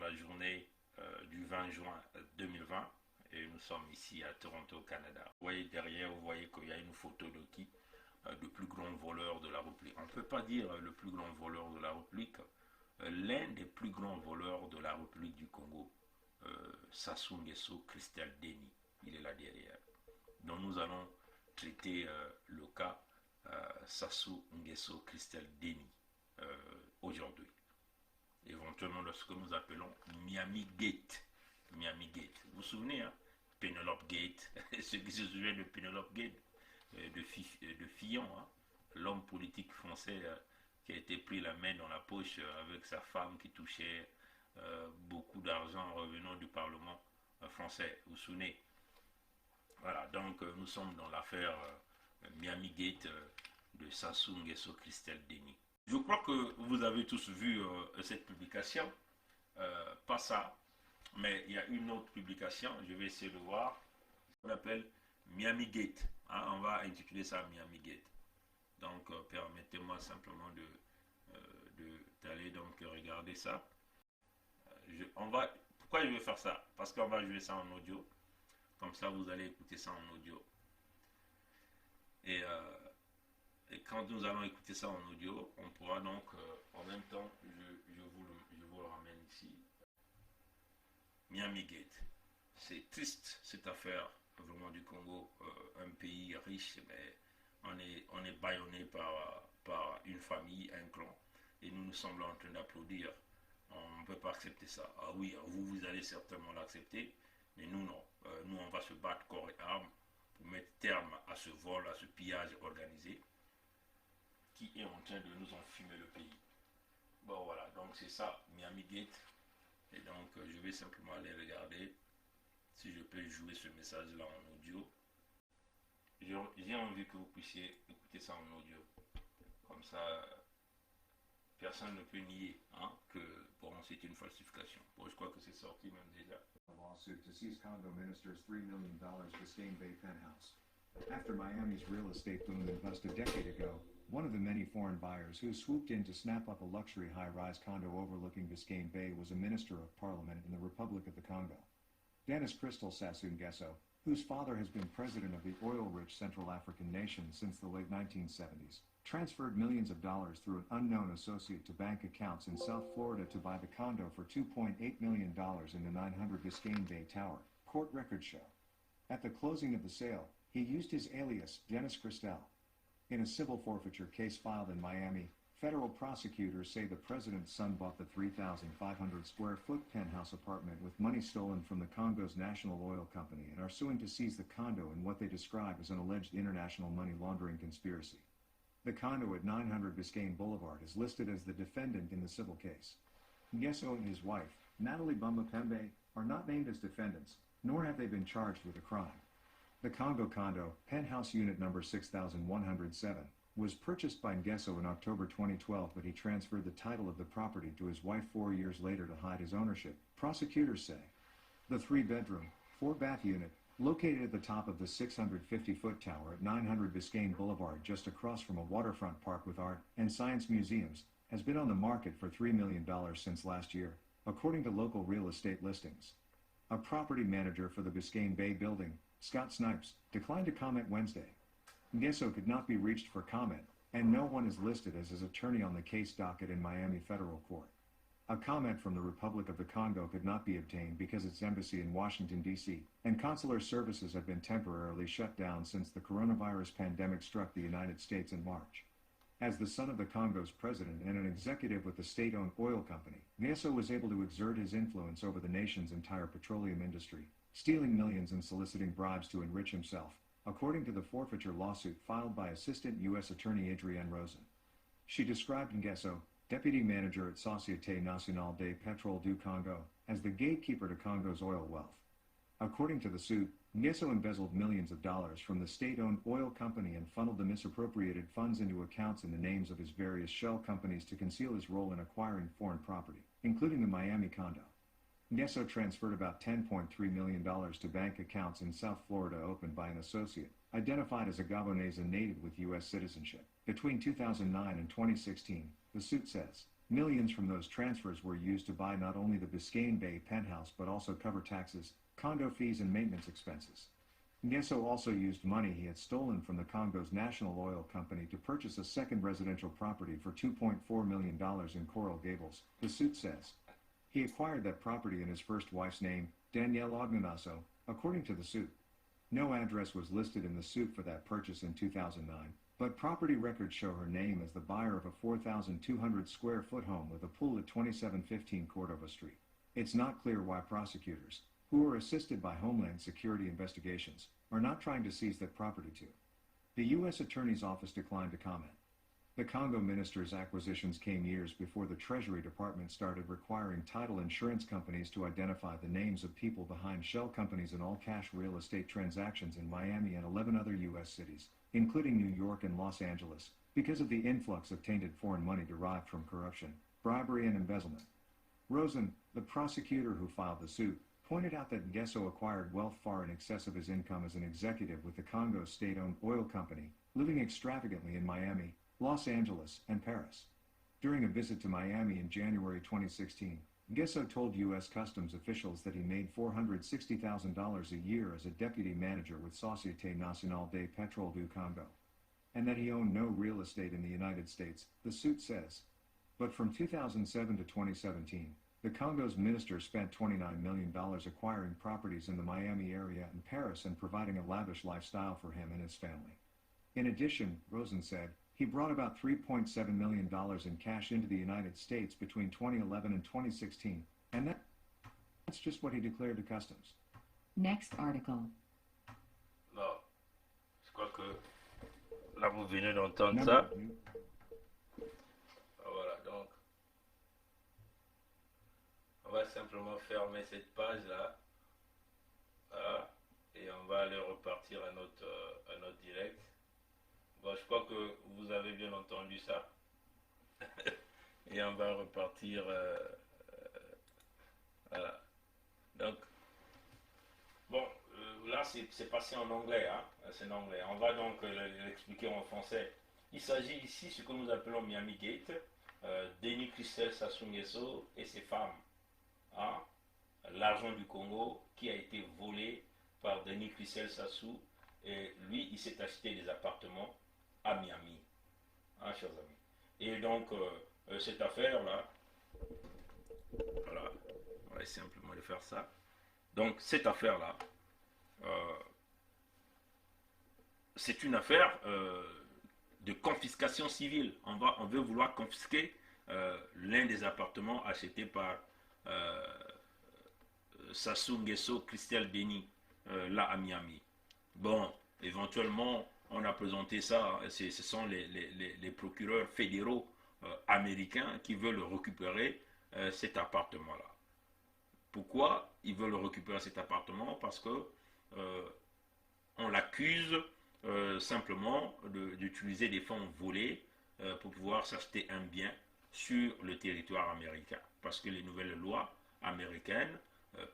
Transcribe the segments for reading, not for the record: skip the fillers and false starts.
la journée du 20 juin 2020 et nous sommes ici à Toronto, Canada. Vous voyez derrière, vous voyez qu'il y a une photo de qui? Le plus grand voleur de la République. On ne peut pas dire le plus grand voleur de la République. L'un des plus grands voleurs de la République du Congo, Sassou Nguesso Christelle Denis. Il est là derrière. Donc nous allons traiter le cas Sassou Nguesso Christelle Denis aujourd'hui. Éventuellement de ce que nous appelons Miami Gate. Miami Gate. Vous vous souvenez, hein? Penelope Gate. Ceux qui se souviennent de Penelope Gate, de Fillon, hein? L'homme politique français qui a été pris la main dans la poche avec sa femme qui touchait beaucoup d'argent revenant du Parlement français. Vous vous souvenez? Voilà, donc nous sommes dans l'affaire Miami Gate de Sassou Nguesso Christelle Denis. Je crois que vous avez tous vu cette publication, pas ça, mais il y a une autre publication, je vais essayer de voir, on appelle Miami Gate, hein, on va intituler ça Miami Gate. Donc permettez-moi simplement d'aller donc regarder ça. Pourquoi je vais faire ça? Parce qu'on va jouer ça en audio, comme ça vous allez écouter ça en audio. Et quand nous allons écouter ça en audio, on pourra donc, en même temps, je vous le ramène ici. Miami Gate. C'est triste cette affaire, vraiment du Congo, un pays riche, mais on est bâillonné par une famille, un clan, et nous nous sommes en train d'applaudir. On ne peut pas accepter ça. Ah oui, vous allez certainement l'accepter, mais nous non. Nous, on va se battre corps et âme pour mettre terme à ce vol, à ce pillage organisé qui est en train de nous enfumer le pays. Bon voilà, donc c'est ça, Miami Gate. Et donc je vais simplement aller regarder si je peux jouer ce message là en audio. J'ai envie que vous puissiez écouter ça en audio. Comme ça, personne ne peut nier hein, que bon, c'est une falsification. Bon, je crois que c'est sorti même déjà. A lawsuit to seize Congo minister's $3 million Biscayne Bay penthouse. After Miami's real estate boom and bust a decade ago, one of the many foreign buyers who swooped in to snap up a luxury high-rise condo overlooking Biscayne Bay was a minister of parliament in the Republic of the Congo. Denis Christel Sassou Nguesso, whose father has been president of the oil-rich Central African nation since the late 1970s, transferred millions of dollars through an unknown associate to bank accounts in South Florida to buy the condo for $2.8 million in the 900 Biscayne Bay Tower, court records show. At the closing of the sale, he used his alias, Denis Christel. In a civil forfeiture case filed in Miami, federal prosecutors say the president's son bought the 3,500 square foot penthouse apartment with money stolen from the Congo's national oil company and are suing to seize the condo in what they describe as an alleged international money laundering conspiracy. The condo at 900 Biscayne Boulevard is listed as the defendant in the civil case. Nguesso and his wife, Natalie Bumba Pembe, are not named as defendants, nor have they been charged with a crime. The Congo condo, penthouse unit number 6107, was purchased by Nguesso in October 2012, but he transferred the title of the property to his wife 4 years later to hide his ownership, prosecutors say. The 3-bedroom, 4-bath unit, located at the top of the 650-foot tower at 900 Biscayne Boulevard just across from a waterfront park with art and science museums, has been on the market for $3 million since last year, according to local real estate listings. A property manager for the Biscayne Bay building, Scott Snipes, declined to comment Wednesday. Nguesso could not be reached for comment, and no one is listed as his attorney on the case docket in Miami federal court. A comment from the Republic of the Congo could not be obtained because its embassy in Washington, D.C., and consular services have been temporarily shut down since the coronavirus pandemic struck the United States in March. As the son of the Congo's president and an executive with the state-owned oil company, Nguesso was able to exert his influence over the nation's entire petroleum industry, stealing millions and soliciting bribes to enrich himself, according to the forfeiture lawsuit filed by Assistant U.S. Attorney Adrienne Rosen. She described Nguesso, deputy manager at Société Nationale des Pétroles du Congo, as the gatekeeper to Congo's oil wealth. According to the suit, Nguesso embezzled millions of dollars from the state-owned oil company and funneled the misappropriated funds into accounts in the names of his various shell companies to conceal his role in acquiring foreign property, including the Miami condo. Nguesso transferred about $10.3 million to bank accounts in South Florida opened by an associate, identified as a Gabonese native with U.S. citizenship. Between 2009 and 2016, the suit says, Millions from those transfers were used to buy not only the Biscayne Bay penthouse but also cover taxes, condo fees, and maintenance expenses. Nguesso also used money he had stolen from the Congo's national oil company to purchase a second residential property for $2.4 million in Coral Gables, the suit says. He acquired that property in his first wife's name, Danielle Ognanasso, according to the suit. No address was listed in the suit for that purchase in 2009, but property records show her name as the buyer of a 4,200 square foot home with a pool at 2715 Cordova Street. It's not clear why prosecutors, who are assisted by Homeland Security investigations, are not trying to seize that property too. The U.S. Attorney's Office declined to comment. The Congo minister's acquisitions came years before the Treasury Department started requiring title insurance companies to identify the names of people behind shell companies in all-cash real estate transactions in Miami and 11 other U.S. cities, including New York and Los Angeles, because of the influx of tainted foreign money derived from corruption, bribery, and embezzlement. Rosen, the prosecutor who filed the suit, pointed out that Nguesso acquired wealth far in excess of his income as an executive with the Congo state-owned oil company, living extravagantly in Miami, Los Angeles, and Paris. During a visit to Miami in January 2016, Nguesso told U.S. Customs officials that he made $460,000 a year as a deputy manager with Société Nationale des Pétroles du Congo, and that he owned no real estate in the United States, the suit says. But from 2007 to 2017, the Congo's minister spent $29 million acquiring properties in the Miami area and Paris and providing a lavish lifestyle for him and his family. In addition, Rosen said, he brought about $3.7 million in cash into the United States between 2011 and 2016, and that's just what he declared to Customs. Next article. Là, je crois que là vous venez d'entendre ça. Voilà, donc on va simplement fermer cette page-là. Voilà, et on va aller repartir à notre direct. Bon, je crois que vous avez bien entendu ça. Et on va repartir. Voilà. Donc, bon, là c'est passé en anglais. Hein? C'est en anglais. On va donc l'expliquer en français. Il s'agit ici de ce que nous appelons Miami Gate. Denis Christel Sassou Nguesso et ses femmes. Hein? L'argent du Congo qui a été volé par Denis Christel Sassou. Et lui, il s'est acheté des appartements à Miami, hein, chers amis. Et donc, cette affaire-là, voilà, on va essayer simplement de faire ça. Donc, cette affaire-là, c'est une affaire de confiscation civile. On veut vouloir confisquer l'un des appartements achetés par Sassou Nguesso, Christel Denis, là à Miami. Bon, éventuellement, on a présenté ça, ce sont les procureurs fédéraux américains qui veulent récupérer cet appartement-là. Pourquoi ils veulent récupérer cet appartement? Parce que on l'accuse simplement d'utiliser des fonds volés pour pouvoir s'acheter un bien sur le territoire américain. Parce que les nouvelles lois américaines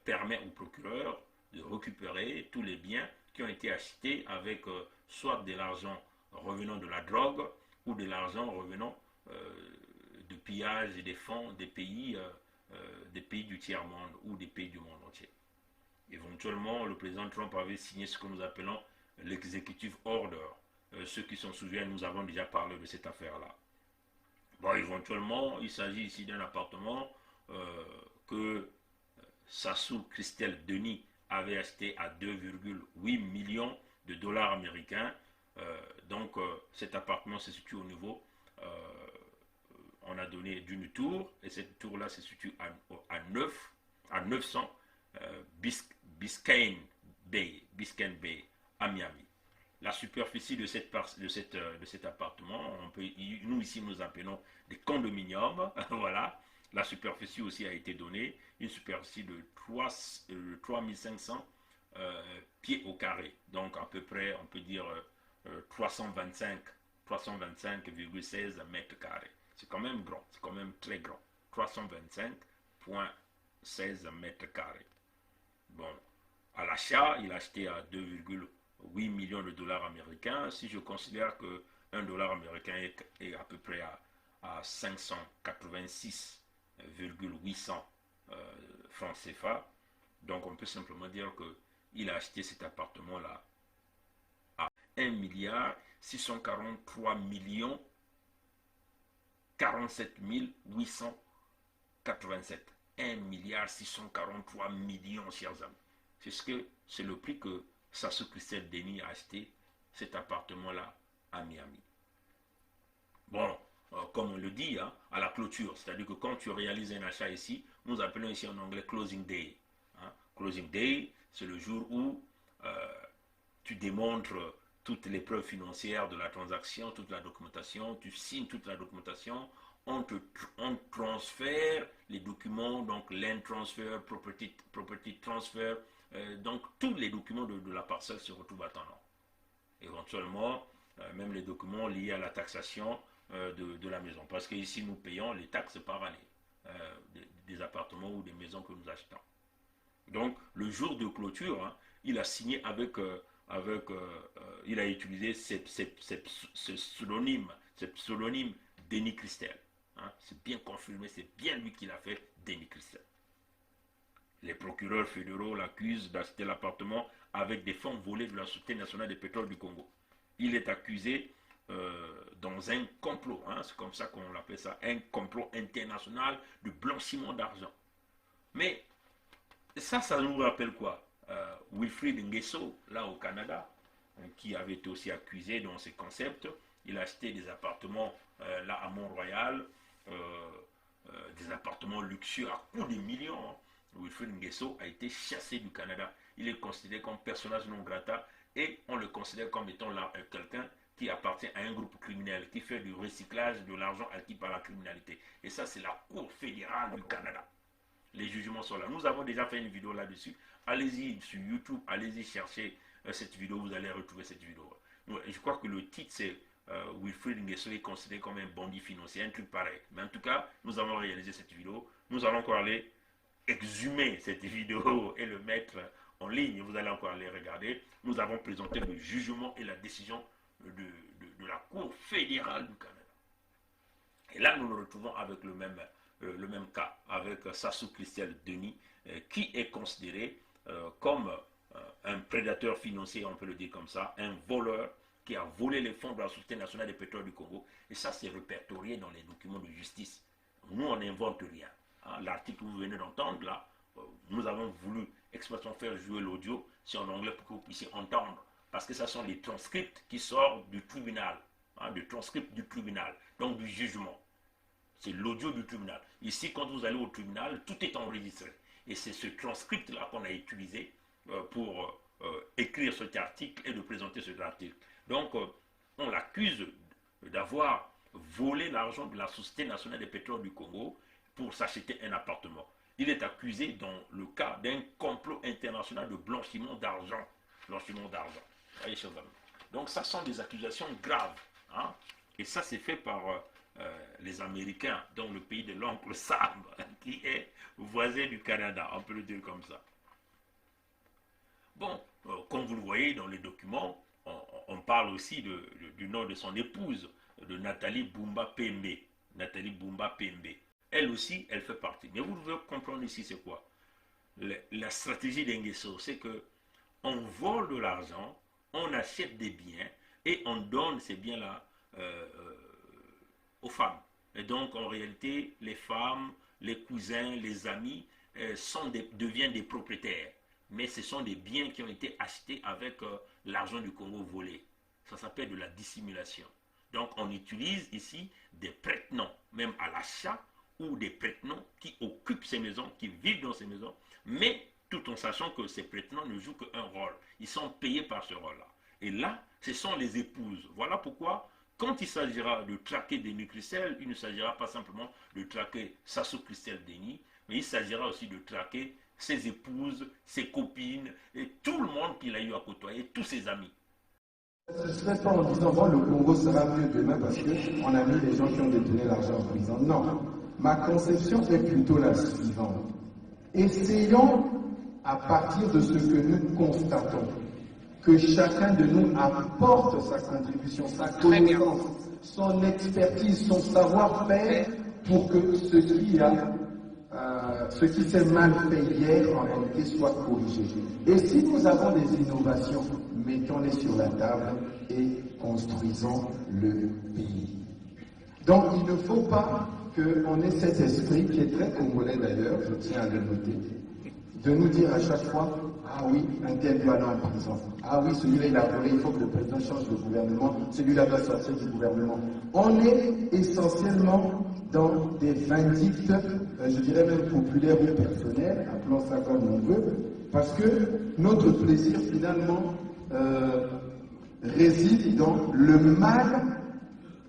permettent aux procureurs de récupérer tous les biens qui ont été achetés avec soit de l'argent revenant de la drogue ou de l'argent revenant de pillage et des fonds des pays du tiers-monde ou des pays du monde entier. Éventuellement, le président Trump avait signé ce que nous appelons l'executive order. Ceux qui s'en souviennent, nous avons déjà parlé de cette affaire-là. Bon, éventuellement, il s'agit ici d'un appartement que Sassou Christel Denis avait acheté à 2,8 millions de dollars américains. Donc cet appartement se situe au niveau, on a donné d'une tour, et cette tour-là se situe à 900 Biscayne Bay à Miami. La superficie de cet appartement, nous ici nous appelons des condominiums, voilà. La superficie aussi a été donnée, une superficie de 3500 pieds au carré. Donc à peu près, on peut dire 325,16 mètres carrés. C'est quand même grand, c'est quand même très grand. 325,16 mètres carrés. Bon, à l'achat, il a acheté à 2,8 millions de dollars américains. Si je considère que $1 américain est à peu près à 586,800 francs CFA. Donc on peut simplement dire qu'il a acheté cet appartement-là à 1 643 887. 1 643 millions, chers amis. C'est le prix que Sassou Christelle Denis a acheté cet appartement-là à Miami. Bon, comme on le dit, hein, à la clôture, c'est-à-dire que quand tu réalises un achat ici, nous appelons ici en anglais closing day. Hein. Closing day, c'est le jour où tu démontres toutes les preuves financières de la transaction, toute la documentation, tu signes toute la documentation, on transfère les documents, donc land transfer, property transfer, donc tous les documents de la parcelle se retrouvent à ton nom. Éventuellement, même les documents liés à la taxation de la maison. Parce qu'ici, nous payons les taxes par année des appartements ou des maisons que nous achetons. Donc, le jour de clôture, hein, il a signé il a utilisé ce pseudonyme Denis Christelle. Hein, c'est bien confirmé, c'est bien lui qui l'a fait, Denis Christelle. Les procureurs fédéraux l'accusent d'acheter l'appartement avec des fonds volés de la Société nationale des pétroles du Congo. Il est accusé dans un complot, hein, c'est comme ça qu'on l'appelle ça, un complot international de blanchiment d'argent. Mais ça nous rappelle quoi? Wilfrid Nguesso, là au Canada, qui avait été aussi accusé dans ces concepts. Il a acheté des appartements là à Mont-Royal, des appartements luxueux à coups de millions. Hein. Wilfrid Nguesso a été chassé du Canada. Il est considéré comme personnage non grata et on le considère comme étant quelqu'un qui appartient à un groupe criminel, qui fait du recyclage de l'argent acquis par la criminalité. Et ça, c'est la Cour fédérale du Canada. Les jugements sont là. Nous avons déjà fait une vidéo là-dessus. Allez-y sur YouTube, allez-y chercher cette vidéo, vous allez retrouver cette vidéo. Je crois que le titre, c'est Wilfrid Nguesso est considéré comme un bandit financier, un truc pareil. Mais en tout cas, nous avons réalisé cette vidéo. Nous allons encore aller exhumer cette vidéo et le mettre en ligne. Vous allez encore aller regarder. Nous avons présenté le jugement et la décision de la Cour fédérale du Canada. Et là, nous nous retrouvons avec le même cas, avec Sassou Christelle Denis, qui est considéré comme un prédateur financier, on peut le dire comme ça, un voleur qui a volé les fonds de la Société nationale des pétroles du Congo. Et ça, c'est répertorié dans les documents de justice. Nous, on n'invente rien. Hein, l'article que vous venez d'entendre, là, nous avons voulu expressément faire jouer l'audio, c'est en anglais pour que vous puissiez entendre. Parce que ce sont les transcripts qui sortent du tribunal, hein, des transcripts du tribunal, donc du jugement. C'est l'audio du tribunal. Ici, quand vous allez au tribunal, tout est enregistré. Et c'est ce transcript-là qu'on a utilisé pour écrire cet article et de présenter cet article. Donc, on l'accuse d'avoir volé l'argent de la Société nationale des pétroles du Congo pour s'acheter un appartement. Il est accusé dans le cas d'un complot international de blanchiment d'argent. Blanchiment d'argent. Voyez, chers amis. Donc, ça sont des accusations graves. Hein? Et ça, c'est fait par les Américains, dans le pays de l'oncle Sam, qui est voisin du Canada, on peut le dire comme ça. Bon, comme vous le voyez dans les documents, on parle aussi du nom de son épouse, de Nathalie Boumba Pembe. Nathalie Boumba Pembe. Elle aussi, elle fait partie. Mais vous devez comprendre ici, c'est quoi? La stratégie d'Nguesso, c'est que on vole de l'argent, on achète des biens et on donne ces biens-là aux femmes. Et donc, en réalité, les femmes, les cousins, les amis deviennent des propriétaires. Mais ce sont des biens qui ont été achetés avec l'argent du Congo volé. Ça s'appelle de la dissimulation. Donc, on utilise ici des prête-noms, même à l'achat, ou des prête-noms qui occupent ces maisons, qui vivent dans ces maisons, mais tout en sachant que ces prête-noms ne jouent qu'un rôle. Ils sont payés par ce rôle-là. Et là, ce sont les épouses. Voilà pourquoi, quand il s'agira de traquer Denis Christelle, il ne s'agira pas simplement de traquer Sassou Christelle Denis, mais il s'agira aussi de traquer ses épouses, ses copines, et tout le monde qu'il a eu à côtoyer, tous ses amis. Je ne serais pas en disant, bon, le Congo sera mieux demain parce qu'on a mis les gens qui ont détenu l'argent en prison. Non, ma conception est plutôt la suivante. Essayons, à partir de ce que nous constatons, que chacun de nous apporte sa contribution, sa connaissance, son expertise, son savoir-faire pour que ce qui s'est mal fait hier, en réalité, soit corrigé. Et si nous avons des innovations, mettons-les sur la table et construisons le pays. Donc, il ne faut pas qu'on ait cet esprit, qui est très congolais d'ailleurs, je tiens à le noter, de nous dire à chaque fois, ah oui, un tel doit aller en prison. Ah oui, celui-là il a volé, il faut que le président change de gouvernement, celui-là doit sortir du gouvernement. On est essentiellement dans des vindictes, je dirais même populaires ou personnelles, appelons ça comme on veut, parce que notre plaisir finalement réside dans le mal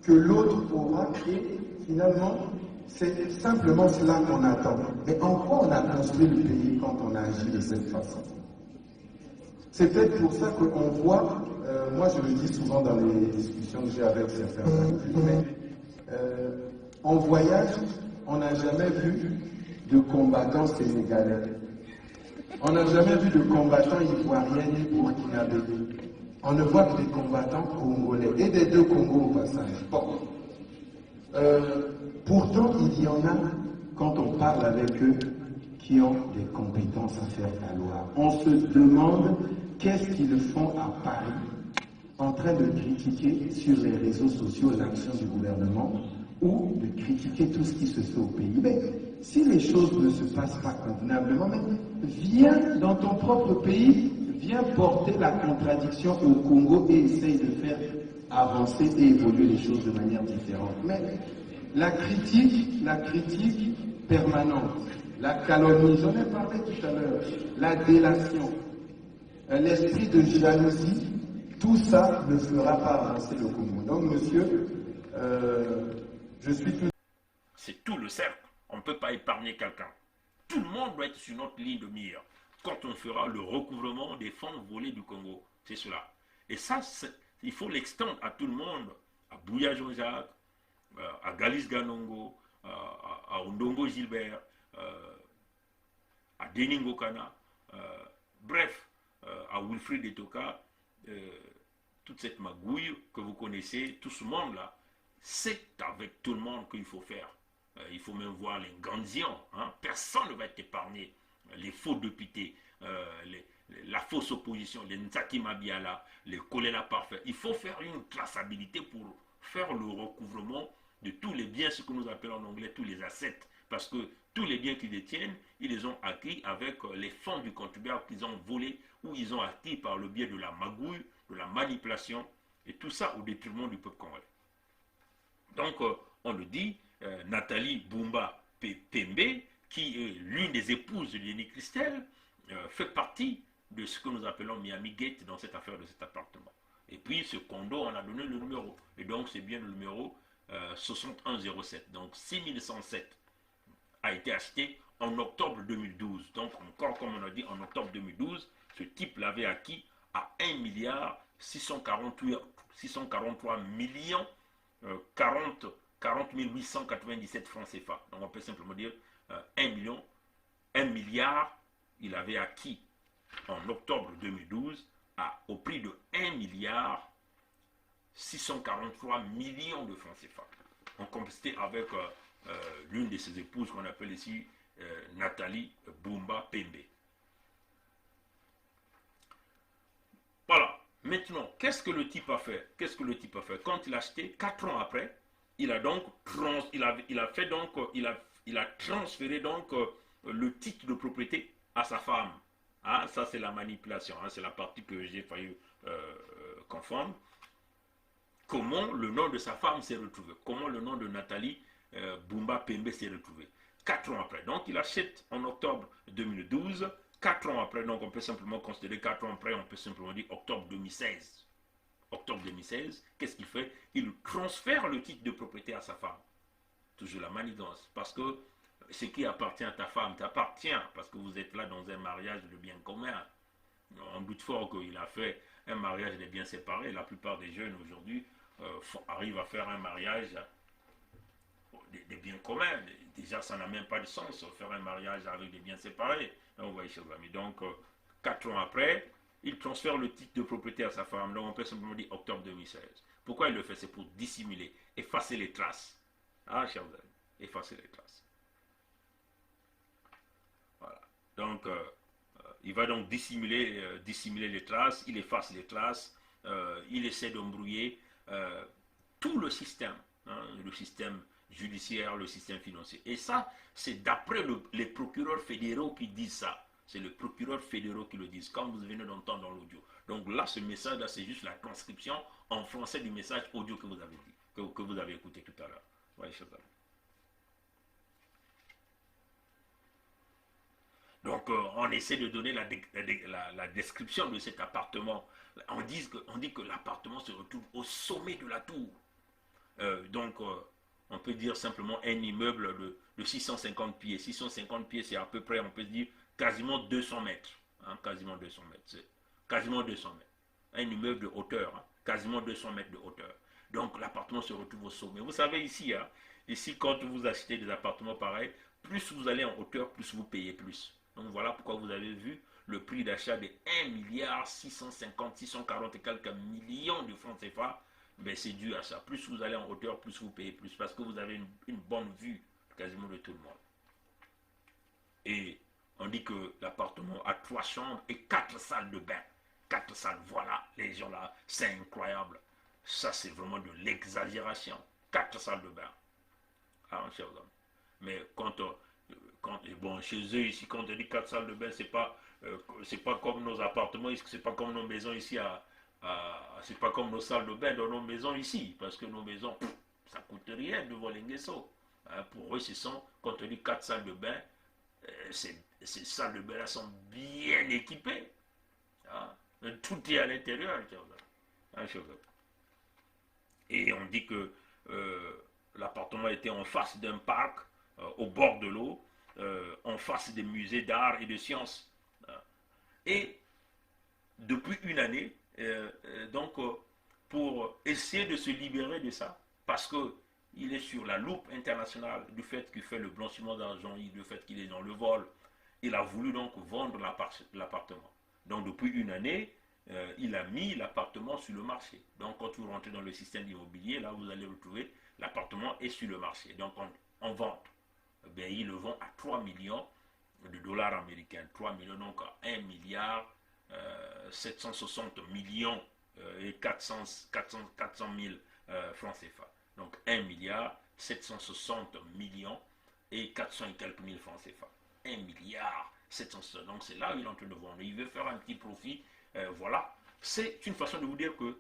que l'autre aura et finalement c'est simplement cela qu'on attend. Mais en quoi on a construit le pays quand on a agi de cette façon? C'est peut-être pour ça qu'on voit, moi je le dis souvent dans les discussions que j'ai avec certains amis, mais en voyage, on n'a jamais vu de combattants sénégalais. On n'a jamais vu de combattants ivoiriens ni burkinabés. On ne voit que des combattants congolais et des deux Congos au passage. Bon. Pourtant, il y en a, quand on parle avec eux, qui ont des compétences à faire valoir. On se demande qu'est-ce qu'ils font à Paris, en train de critiquer sur les réseaux sociaux l'action du gouvernement ou de critiquer tout ce qui se fait au pays. Mais si les choses ne se passent pas convenablement, viens dans ton propre pays, viens porter la contradiction au Congo et essaye de faire avancer et évoluer les choses de manière différente. Mais la critique permanente, la calomnie, j'en ai parlé tout à l'heure, la délation, l'esprit de jalousie, tout ça ne fera pas avancer le Congo. Donc, monsieur, je suis tout... C'est tout le cercle. On ne peut pas épargner quelqu'un. Tout le monde doit être sur notre ligne de mire quand on fera le recouvrement des fonds volés du Congo. C'est cela. Et ça, il faut l'extendre à tout le monde, à Bouya Jean-Jacques, à Galis Ganongo, à Ondongo Gilbert, à Deningo Kana, bref, à Wilfried Etoka, toute cette magouille que vous connaissez, tout ce monde-là, c'est avec tout le monde qu'il faut faire. Il faut même voir les Gandians, hein, personne ne va être épargné. Les faux députés, la fausse opposition, les Nzaki Mabiala, les Kolela parfaits. Il faut faire une traçabilité pour faire le recouvrement de tous les biens, ce que nous appelons en anglais tous les assets. Parce que tous les biens qu'ils détiennent, ils les ont acquis avec les fonds du contribuable qu'ils ont volés ou ils ont acquis par le biais de la magouille, de la manipulation, et tout ça au détriment du peuple congolais. Donc, on le dit, Nathalie Bumba Pembe, qui est l'une des épouses de Lenny Christel, fait partie de ce que nous appelons Miami Gate dans cette affaire de cet appartement. Et puis, ce condo, on a donné le numéro. Et donc, c'est bien le numéro 6107. Donc, 6107 a été acheté en octobre 2012. Donc, encore comme on a dit, en octobre 2012, ce type l'avait acquis à 1 milliard 643 millions 40 897 francs CFA. Donc, on peut simplement dire 1 milliard, il avait acquis en octobre 2012 au prix de 1 milliard 643 millions de francs CFA. En complicité avec l'une de ses épouses qu'on appelle ici Nathalie Bumba Pembe. Voilà. Maintenant, qu'est-ce que le type a fait? Quand il a acheté, 4 ans après, il a transféré donc le titre de propriété à sa femme. Ah, ça c'est la manipulation, hein, c'est la partie que j'ai failli confondre. Comment le nom de sa femme s'est retrouvé? Comment le nom de Nathalie Bumba Pembe s'est retrouvé? 4 ans après. Donc il achète en octobre 2012. 4 ans après, donc on peut simplement considérer 4 ans après, on peut simplement dire octobre 2016. Octobre 2016, qu'est-ce qu'il fait? Il transfère le titre de propriété à sa femme. Toujours la manigance. Parce que ce qui appartient à ta femme t'appartient, parce que vous êtes là dans un mariage de biens communs. On doute fort qu'il a fait un mariage de biens séparés. La plupart des jeunes aujourd'hui arrivent à faire un mariage des biens communs. Déjà, ça n'a même pas de sens, faire un mariage avec des biens séparés. Vous voyez, chers amis. Donc, 4 ans après, il transfère le titre de propriété à sa femme, donc on peut simplement dire octobre 2016. Pourquoi il le fait? C'est pour dissimuler, effacer les traces. Ah, chers amis, effacer les traces. Voilà. Donc, il va donc dissimuler les traces, il efface les traces, il essaie d'embrouiller tout le système judiciaire, le système financier. Et ça, c'est d'après les procureurs fédéraux qui disent ça. C'est les procureurs fédéraux qui le disent, comme vous venez d'entendre dans l'audio. Donc là, ce message-là, c'est juste la transcription en français du message audio que vous avez dit, que vous avez écouté tout à l'heure. Voyez, chers amis. Donc, on essaie de donner la description de cet appartement. On dit que l'appartement se retrouve au sommet de la tour. Donc, on peut dire simplement un immeuble de 650 pieds. 650 pieds, c'est à peu près, on peut dire, quasiment 200 mètres. Hein, quasiment 200 mètres. C'est quasiment 200 mètres. Un immeuble de hauteur, hein, quasiment 200 mètres de hauteur. Donc, l'appartement se retrouve au sommet. Vous savez, ici, hein, ici, quand vous achetez des appartements pareils, plus vous allez en hauteur, plus vous payez plus. Donc, voilà pourquoi vous avez vu le prix d'achat de 1 milliard 650, 640 et quelques millions de francs CFA. Ben, c'est dû à ça. Plus vous allez en hauteur, plus vous payez plus. Parce que vous avez une bonne vue quasiment de tout le monde. Et on dit que l'appartement a 3 chambres et 4 salles de bain. 4 salles, voilà, les gens là, c'est incroyable. Ça, c'est vraiment de l'exagération. 4 salles de bain. Ah, chers hommes. Mais bon, chez eux ici, quand on dit 4 salles de bain, c'est pas comme nos appartements, c'est pas comme nos maisons ici c'est pas comme nos salles de bain dans nos maisons ici, parce que nos maisons, ça coûte rien devant les Nguesso. Hein, pour eux, quand on dit 4 salles de bain, ces salles de bain là sont bien équipées. Hein, tout est à l'intérieur. Hein, et on dit que l'appartement était en face d'un parc, au bord de l'eau, en face des musées d'art et de sciences. Et depuis une année, pour essayer de se libérer de ça, parce qu'il est sur la loupe internationale du fait qu'il fait le blanchiment d'argent, du fait qu'il est dans le vol, il a voulu donc vendre l'appartement. Donc depuis une année, il a mis l'appartement sur le marché. Donc quand vous rentrez dans le système immobilier, là vous allez retrouver l'appartement est sur le marché. Donc en vente. Ben, il le vend à 3 millions de dollars américains. 3 millions, donc à 1 milliard 760 millions et 400 000 francs CFA. Donc 1 milliard 760 millions et 400 et quelques mille francs CFA. 1 milliard 760. Donc c'est là où il est en train de vendre. Il veut faire un petit profit. Voilà. C'est une façon de vous dire que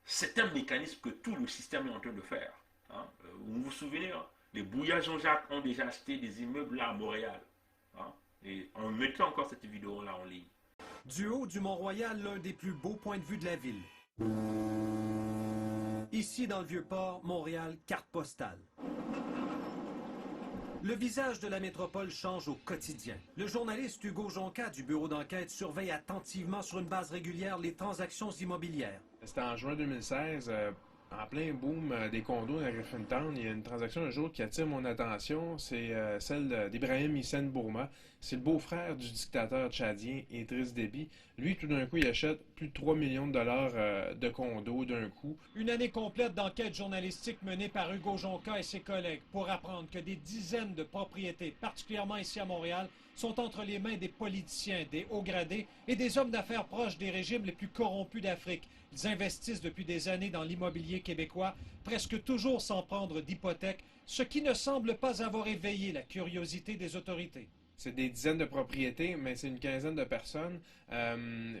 c'est un mécanisme que tout le système est en train de faire. Hein. Vous vous souvenez, hein, les Bouillards Jean-Jacques ont déjà acheté des immeubles là à Montréal. Hein. Et on mettra encore cette vidéo là en ligne. Du haut du Mont-Royal, l'un des plus beaux points de vue de la ville. Ici, dans le Vieux-Port, Montréal, carte postale. Le visage de la métropole change au quotidien. Le journaliste Hugo Jonca du bureau d'enquête surveille attentivement sur une base régulière les transactions immobilières. C'était en juin 2016, en plein boom des condos à Griffintown. Il y a une transaction un jour qui attire mon attention, c'est celle d'Ibrahim Hissène Bourma. C'est le beau-frère du dictateur tchadien Idriss Déby. Lui, tout d'un coup, il achète plus de 3 millions de dollars de condos d'un coup. Une année complète d'enquête journalistique menée par Hugo Jonca et ses collègues pour apprendre que des dizaines de propriétés, particulièrement ici à Montréal, sont entre les mains des politiciens, des hauts gradés et des hommes d'affaires proches des régimes les plus corrompus d'Afrique. Ils investissent depuis des années dans l'immobilier québécois, presque toujours sans prendre d'hypothèque, ce qui ne semble pas avoir éveillé la curiosité des autorités. C'est des dizaines de propriétés, mais c'est une quinzaine de personnes,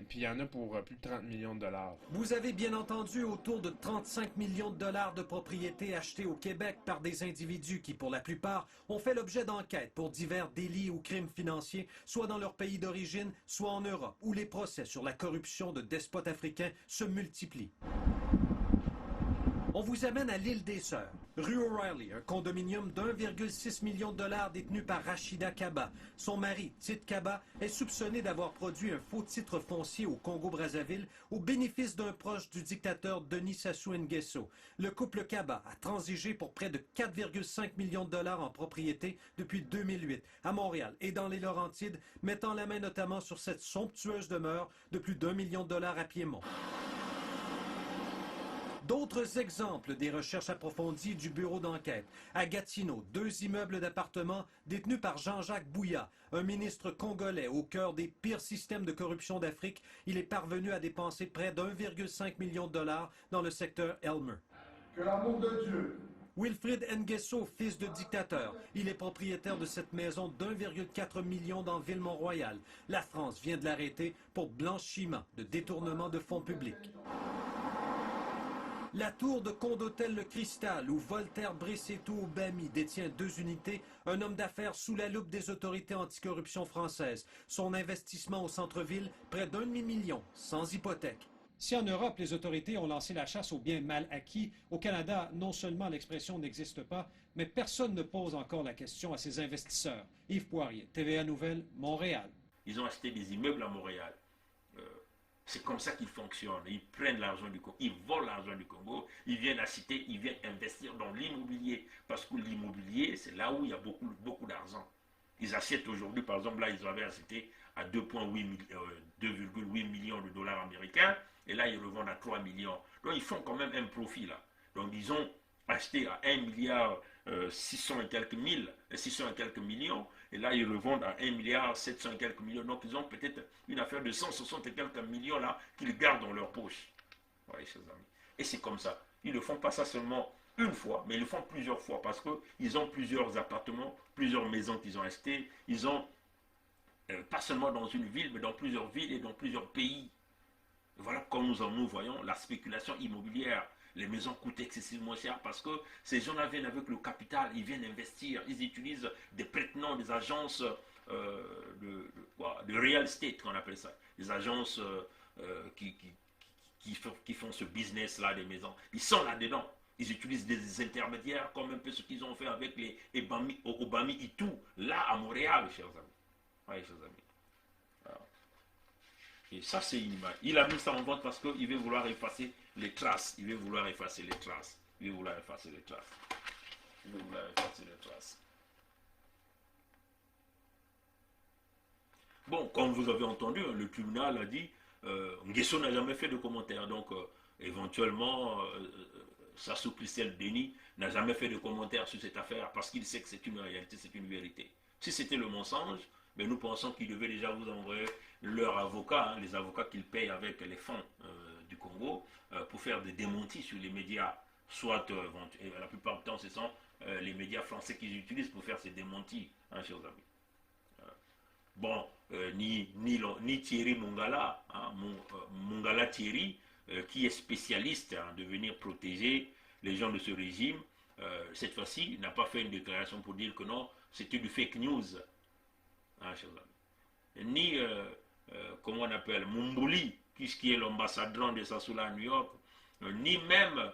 puis il y en a pour plus de 30 millions de dollars. Vous avez bien entendu autour de 35 millions de dollars de propriétés achetées au Québec par des individus qui, pour la plupart, ont fait l'objet d'enquêtes pour divers délits ou crimes financiers, soit dans leur pays d'origine, soit en Europe, où les procès sur la corruption de despotes africains se multiplient. On vous amène à l'île des Sœurs, rue O'Reilly, un condominium d'1,6 million de dollars détenu par Rachida Kaba. Son mari, Tite Kaba, est soupçonné d'avoir produit un faux titre foncier au Congo-Brazzaville au bénéfice d'un proche du dictateur Denis Sassou Nguesso. Le couple Kaba a transigé pour près de 4,5 millions de dollars en propriété depuis 2008 à Montréal et dans les Laurentides, mettant la main notamment sur cette somptueuse demeure de plus d'1 million de dollars à Piémont. D'autres exemples des recherches approfondies du bureau d'enquête. À Gatineau, 2 immeubles d'appartements détenus par Jean-Jacques Bouillat, un ministre congolais au cœur des pires systèmes de corruption d'Afrique. Il est parvenu à dépenser près d'1,5 million de dollars dans le secteur Elmer. Que l'amour de Dieu, Wilfrid Nguesso, fils de dictateur. Il est propriétaire de cette maison d'1,4 million dans Ville-Mont-Royal. La France vient de l'arrêter pour blanchiment de détournement de fonds publics. La tour de Condotel Le Cristal, où Voltaire Bressetto Obami détient 2 unités, un homme d'affaires sous la loupe des autorités anticorruption françaises. Son investissement au centre-ville, près d'1 demi-million, sans hypothèque. Si en Europe, les autorités ont lancé la chasse aux biens mal acquis, au Canada, non seulement l'expression n'existe pas, mais personne ne pose encore la question à ses investisseurs. Yves Poirier, TVA Nouvelles, Montréal. Ils ont acheté des immeubles à Montréal. C'est comme ça qu'ils fonctionnent. Ils prennent l'argent du Congo, ils volent l'argent du Congo, ils viennent acheter, ils viennent investir dans l'immobilier. Parce que l'immobilier, c'est là où il y a beaucoup d'argent. Ils achètent aujourd'hui, par exemple, là, ils avaient acheté à 2,8 millions de dollars américains, et là, ils revendent à 3 millions. Donc, ils font quand même un profit, là. Donc, ils ont acheté à 1 milliard 600 et quelques millions, et là, ils revendent à 1 milliard 700 et quelques millions. Donc, ils ont peut-être une affaire de 160 et quelques millions, là, qu'ils gardent dans leur poche. Oui, chers amis. Et c'est comme ça. Ils ne font pas ça seulement une fois, mais ils le font plusieurs fois, parce qu'ils ont plusieurs appartements, plusieurs maisons qu'ils ont achetées. Ils ont, pas seulement dans une ville, mais dans plusieurs villes et dans plusieurs pays. Et voilà comme nous voyons la spéculation immobilière. Les maisons coûtent excessivement cher parce que ces gens-là viennent avec le capital, ils viennent investir, ils utilisent des prête-noms, des agences de real estate, qu'on appelle ça, des agences qui font ce business-là des maisons. Ils sont là-dedans. Ils utilisent des intermédiaires comme un peu ce qu'ils ont fait avec les Obami Itou, là à Montréal, chers amis. Oui, chers amis. Alors. Et ça, c'est une image. Il a mis ça en vente parce qu'il veut vouloir effacer les traces. Il veut vouloir effacer les traces. Bon, comme vous avez entendu, le tribunal a dit Nguesso n'a jamais fait de commentaire. Donc, éventuellement, Sassou Christelle Denis n'a jamais fait de commentaire sur cette affaire parce qu'il sait que c'est une réalité, c'est une vérité. Si c'était le mensonge, mais nous pensons qu'ils devaient déjà vous envoyer leurs avocats, les avocats qu'ils payent avec les fonds du Congo, pour faire des démentis sur les médias, soit la plupart du temps ce sont les médias français qu'ils utilisent pour faire ces démentis, chers amis. Bon, ni Thierry Mongala, Mongala Thierry, qui est spécialiste de venir protéger les gens de ce régime, cette fois-ci n'a pas fait une déclaration pour dire que non, c'était du fake news. Chers amis. Ni, comment on appelle, Mumbouli, qui est l'ambassadeur de Sassou à New York, ni même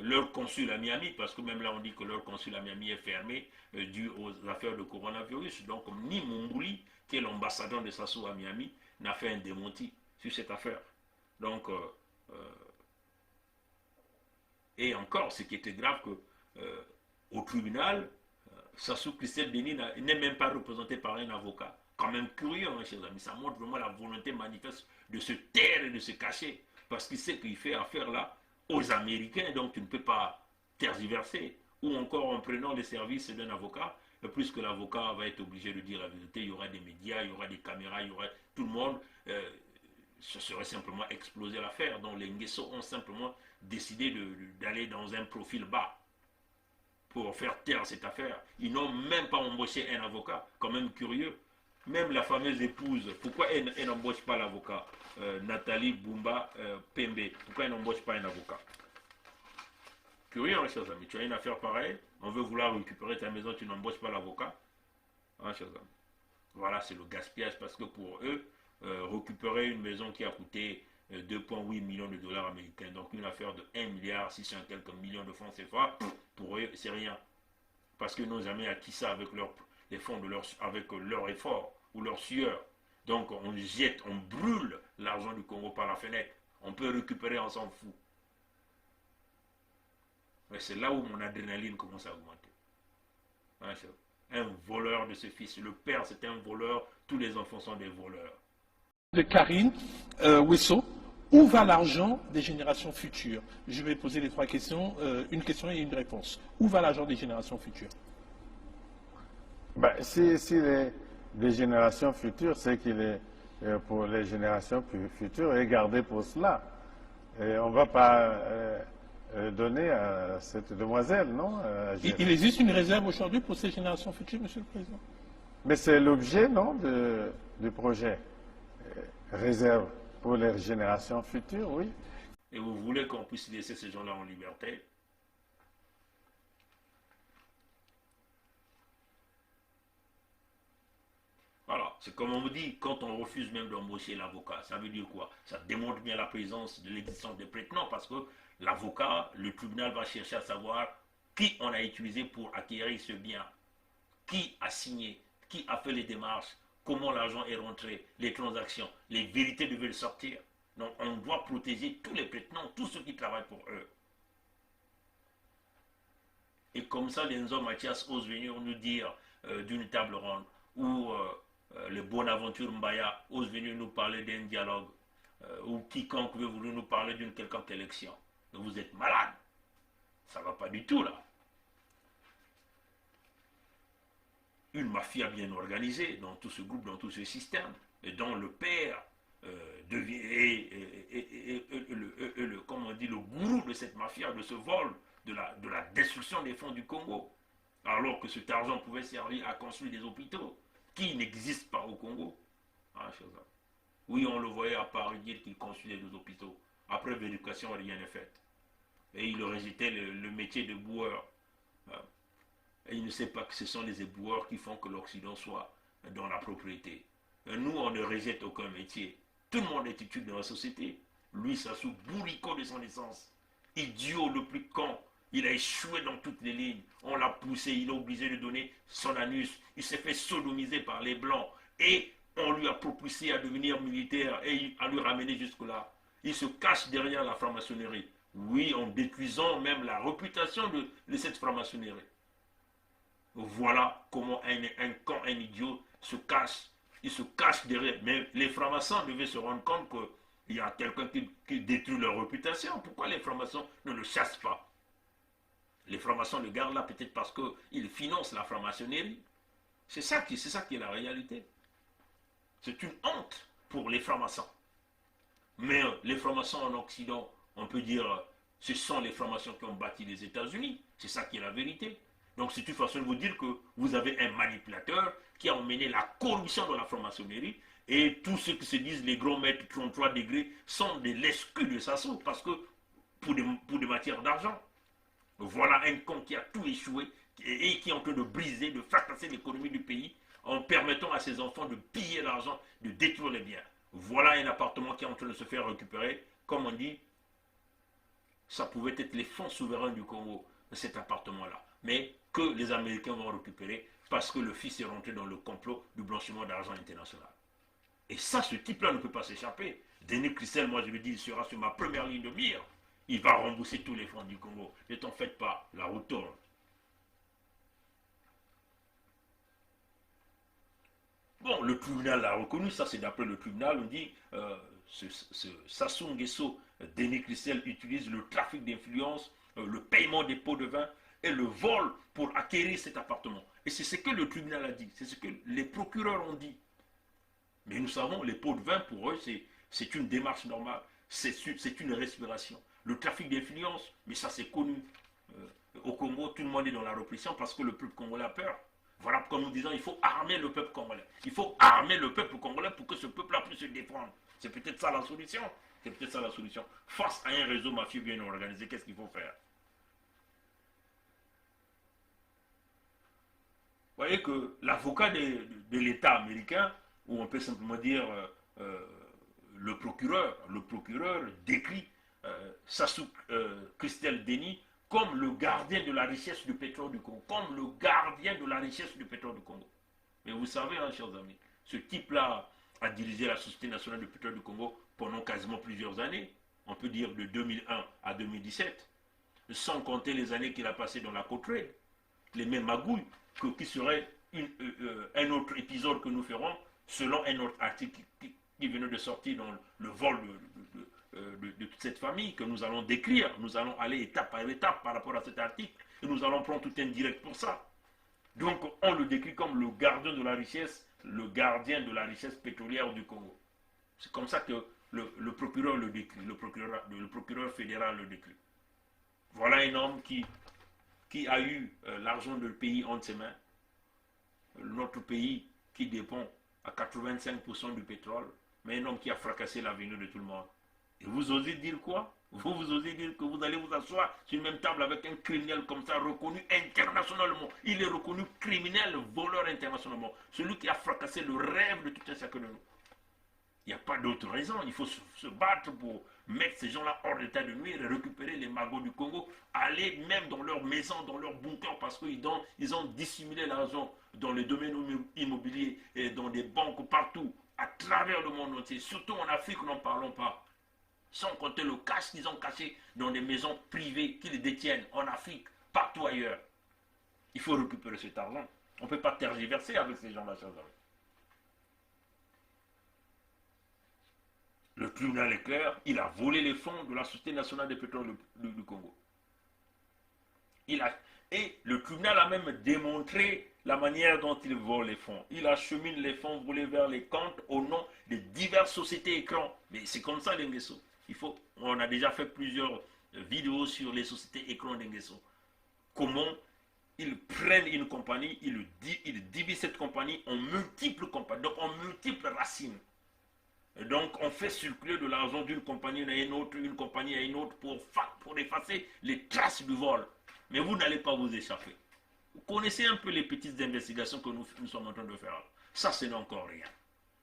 leur consul à Miami, parce que même là on dit que leur consul à Miami est fermé dû aux affaires de coronavirus. Donc ni Mumbouli, qui est l'ambassadeur de Sassou à Miami, n'a fait un démenti sur cette affaire. Donc, et encore, ce qui était grave, que au tribunal, Sassou Christelle Denis n'est même pas représenté par un avocat. Quand même curieux, chers amis. Ça montre vraiment la volonté manifeste de se taire et de se cacher. Parce qu'il sait qu'il fait affaire là aux Américains, donc tu ne peux pas tergiverser. Ou encore en prenant les services d'un avocat, plus que l'avocat va être obligé de dire la vérité, il y aura des médias, il y aura des caméras, il y aura tout le monde. Ce serait simplement exploser l'affaire. Donc les Nguesso ont simplement décidé d'aller dans un profil bas pour faire taire cette affaire. Ils n'ont même pas embauché un avocat, quand même curieux. Même la fameuse épouse, pourquoi elle n'embauche pas l'avocat Nathalie Bumba Pembe, pourquoi elle n'embauche pas un avocat? Curieux, chers amis, tu as une affaire pareille, on veut vouloir récupérer ta maison, tu n'embauches pas l'avocat, chers amis. Voilà, c'est le gaspillage, parce que pour eux, récupérer une maison qui a coûté 2,8 millions de dollars américains. Donc une affaire de 1 milliard 600 quelques millions de francs CFA, pour eux, c'est rien. Parce qu'ils n'ont jamais acquis ça avec les fonds avec leur effort ou leur sueur. Donc on jette, on brûle l'argent du Congo par la fenêtre. On peut récupérer, on s'en fout. Mais c'est là où mon adrénaline commence à augmenter. Ouais, un voleur de ce fils. Le père, c'est un voleur. Tous les enfants sont des voleurs. De Karine Wesso, où va l'argent des générations futures? Je vais poser les 3 questions, une question et une réponse. Où va l'argent des générations futures? Ben, si les générations futures, c'est qu'il est pour les générations futures et gardé pour cela. Et on ne va pas donner à cette demoiselle, non? Il existe une réserve aujourd'hui pour ces générations futures, Monsieur le Président? Mais c'est l'objet, non, du projet. Réserve pour les générations futures, oui. Et vous voulez qu'on puisse laisser ces gens-là en liberté? Voilà, c'est comme on me dit, quand on refuse même d'embaucher l'avocat, ça veut dire quoi? Ça démontre bien la présence de l'existence des prétendants, parce que l'avocat, le tribunal va chercher à savoir qui on a utilisé pour acquérir ce bien, qui a signé, qui a fait les démarches, comment l'argent est rentré, les transactions, les vérités devaient sortir. Donc on doit protéger tous les prétendants, tous ceux qui travaillent pour eux. Et comme ça, Lenzo Mathias ose venir nous dire d'une table ronde, ou le Bonaventure Mbaya ose venir nous parler d'un dialogue, ou quiconque veut vouloir nous parler d'une quelconque élection. Donc vous êtes malade. Ça ne va pas du tout là. Une mafia bien organisée dans tout ce groupe, dans tout ce système, et dont le père devient comme on dit, le gourou de cette mafia, de ce vol, de la destruction des fonds du Congo, alors que cet argent pouvait servir à construire des hôpitaux qui n'existent pas au Congo. Ah, oui, on le voyait à Paris dire qu'il construisait des hôpitaux. Après vérification, rien n'est fait. Et il rejetait le métier de boueur. Et il ne sait pas que ce sont les éboueurs qui font que l'Occident soit dans la propriété. Et nous, on ne rejette aucun métier. Tout le monde est utile dans la société. Lui, ça sous bourricot de son essence. Idiot le plus con. Il a échoué dans toutes les lignes. On l'a poussé, il est obligé de donner son anus. Il s'est fait sodomiser par les Blancs. Et on lui a propulsé à devenir militaire et à lui ramener jusque-là. Il se cache derrière la franc-maçonnerie. Oui, en détruisant même la réputation de cette franc-maçonnerie. Voilà comment un con, un idiot se cache. Il se cache derrière. Mais les francs-maçons devaient se rendre compte qu'il y a quelqu'un qui détruit leur réputation. Pourquoi les francs-maçons ne le chassent pas? Les francs-maçons le gardent là peut-être parce qu'ils financent la franc-maçonnerie. C'est ça qui est la réalité. C'est une honte pour les francs-maçons. Mais les francs-maçons en Occident, on peut dire, ce sont les francs-maçons qui ont bâti les États-Unis. C'est ça qui est la vérité. Donc c'est une façon de vous dire que vous avez un manipulateur qui a emmené la corruption dans la franc-maçonnerie, et tous ceux qui se disent les grands maîtres 33 degrés sont des lèche-culs de Sassou, parce que pour des matières d'argent. Voilà un con qui a tout échoué et qui est en train de briser, de fracasser l'économie du pays en permettant à ses enfants de piller l'argent, de détruire les biens. Voilà un appartement qui est en train de se faire récupérer. Comme on dit, ça pouvait être les fonds souverains du Congo, cet appartement-là. Mais que les Américains vont récupérer parce que le fils est rentré dans le complot du blanchiment d'argent international. Et ça, ce type-là ne peut pas s'échapper. Denis Christel, moi je le dis, il sera sur ma première ligne de mire. Il va rembourser tous les fonds du Congo. Ne t'en faites pas, la route tourne. Bon, le tribunal l'a reconnu, ça c'est d'après le tribunal, on dit Sassou Nguesso, Denis Christel utilise le trafic d'influence, le paiement des pots de vin et le vol pour acquérir cet appartement. Et c'est ce que le tribunal a dit, c'est ce que les procureurs ont dit. Mais nous savons, les pots de vin, pour eux, c'est une démarche normale, c'est une respiration. Le trafic d'influence, mais ça c'est connu. Au Congo, tout le monde est dans la répression parce que le peuple congolais a peur. Voilà pourquoi nous disons il faut armer le peuple congolais. Il faut armer le peuple congolais pour que ce peuple-là puisse se défendre. C'est peut-être ça la solution. C'est peut-être ça la solution. Face à un réseau mafieux bien organisé, qu'est-ce qu'il faut faire? Vous voyez que l'avocat de l'État américain, ou on peut simplement dire le procureur décrit Sassou Christel Denis comme le gardien de la richesse du pétrole du Congo, comme le gardien de la richesse du pétrole du Congo. Mais vous savez, hein, chers amis, ce type-là a dirigé la Société nationale du pétrole du Congo pendant quasiment plusieurs années, on peut dire de 2001 à 2017, sans compter les années qu'il a passées dans la Côte-Trade, les mêmes magouilles, qui serait un autre épisode que nous ferons, selon un autre article qui venait de sortir dans le vol de toute cette famille, que nous allons décrire. Nous allons aller étape par étape par rapport à cet article, et nous allons prendre tout un direct pour ça. Donc on le décrit comme le gardien de la richesse, le gardien de la richesse pétrolière du Congo. C'est comme ça que le procureur le décrit, le procureur fédéral le décrit. Voilà un homme qui a eu l'argent du pays entre ses mains, notre pays qui dépend à 85% du pétrole, mais un homme qui a fracassé l'avenir de tout le monde. Et vous osez dire quoi? Vous osez dire que vous allez vous asseoir sur une même table avec un criminel comme ça, reconnu internationalement. Il est reconnu criminel, voleur internationalement. Celui qui a fracassé le rêve de tout un chacun de nous. Il n'y a pas d'autre raison. Il faut se battre pour mettre ces gens-là hors d'état de nuire et récupérer les magots du Congo, aller même dans leurs maisons, dans leurs bunkers, parce qu'ils ont dissimulé l'argent dans les domaines immobiliers et dans des banques partout, à travers le monde entier. Surtout en Afrique, n'en parlons pas. Sans compter le cash qu'ils ont caché dans des maisons privées qu'ils détiennent en Afrique, partout ailleurs. Il faut récupérer cet argent. On ne peut pas tergiverser avec ces gens-là, chers amis. Le tribunal est clair, il a volé les fonds de la Société nationale des pétroles du Congo. Et le tribunal a même démontré la manière dont il vole les fonds. Il achemine les fonds volés vers les comptes au nom de diverses sociétés écrans. Mais c'est comme ça, l'Enguesso. On a déjà fait plusieurs vidéos sur les sociétés écrans d'Enguesso. Comment ils prennent une compagnie, ils divisent cette compagnie en multiples compagnies, donc en multiples racines. Et donc on fait circuler de l'argent d'une compagnie à une autre, une compagnie à une autre pour effacer les traces du vol. Mais vous n'allez pas vous échapper. Vous connaissez un peu les petites investigations que nous sommes en train de faire. Ça, ce n'est encore rien.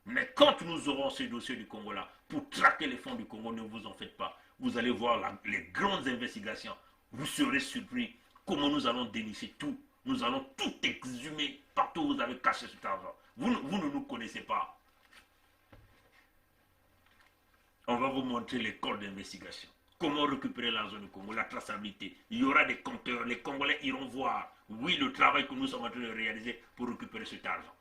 Mais quand nous aurons ces dossiers du Congo-là, pour traquer les fonds du Congo, ne vous en faites pas. Vous allez voir les grandes investigations. Vous serez surpris comment nous allons dénicher tout. Nous allons tout exhumer partout où vous avez caché cet argent. Vous ne nous connaissez pas. On va vous montrer les corps d'investigation. Comment récupérer l'argent du Congo, la traçabilité. Il y aura des compteurs. Les Congolais iront voir, oui, le travail que nous sommes en train de réaliser pour récupérer cet argent.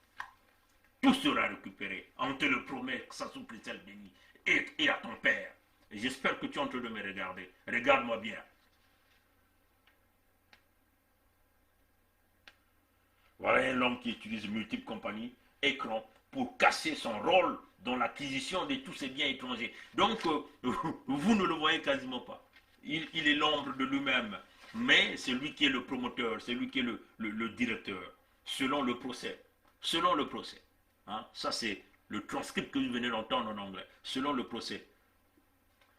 Tout sera récupéré. On te le promet, Sassou Christel Denis, et à ton père. Et j'espère que tu es en train de me regarder. Regarde-moi bien. Voilà un homme qui utilise multiples compagnies, écrans, pour casser son rôle dans l'acquisition de tous ces biens étrangers. Donc, vous ne le voyez quasiment pas. Il est l'ombre de lui-même. Mais c'est lui qui est le promoteur, c'est lui qui est le directeur, selon le procès. Selon le procès. Hein? Ça, c'est le transcript que vous venez d'entendre en anglais. Selon le procès,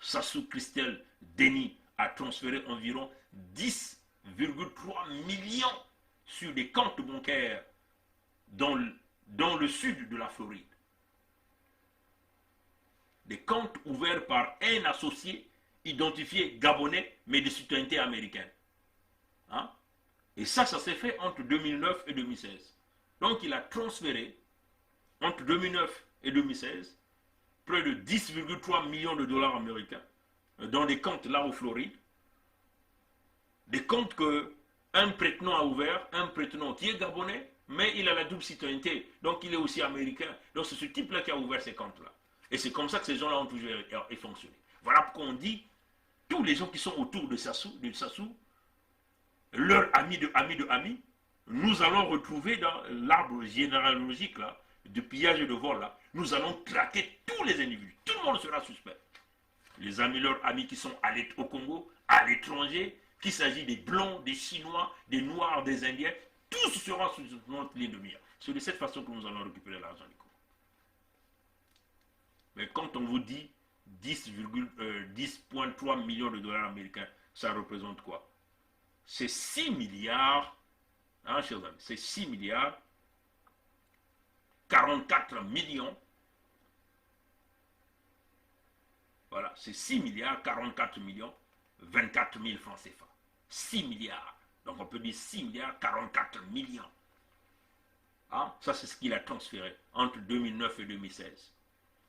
Sassou Christel Denis a transféré environ 10,3 millions sur des comptes bancaires dans le sud de la Floride. Des comptes ouverts par un associé identifié gabonais, mais de citoyenneté américaine. Hein? Et ça s'est fait entre 2009 et 2016. Donc il a transféré entre 2009 et 2016 près de 10,3 millions de dollars américains dans des comptes là au Floride. Des comptes que un prête-nom a ouvert, un prête-nom qui est gabonais, mais il a la double citoyenneté, donc il est aussi américain. Donc c'est ce type-là qui a ouvert ces comptes-là. Et c'est comme ça que ces gens-là ont toujours fonctionné. Voilà pourquoi on dit, tous les gens qui sont autour de Sassou, leurs amis de amis, nous allons retrouver dans l'arbre généalogique là, de pillage et de vol là, nous allons traquer tous les individus. Tout le monde sera suspect. Les amis, leurs amis qui sont au Congo, à l'étranger, qu'il s'agit des Blancs, des Chinois, des Noirs, des Indiens, tous seront sous notre ligne de mire. C'est de cette façon que nous allons récupérer l'argent du Congo. Mais quand on vous dit 10,3 millions de dollars américains, ça représente quoi? C'est 6 milliards, hein, chers amis, c'est 6 milliards 44 millions Voilà, c'est 6 milliards 44 millions 24 000 francs CFA. 6 milliards. Donc on peut dire 6 milliards 44 millions. Hein? Ça, c'est ce qu'il a transféré entre 2009 et 2016.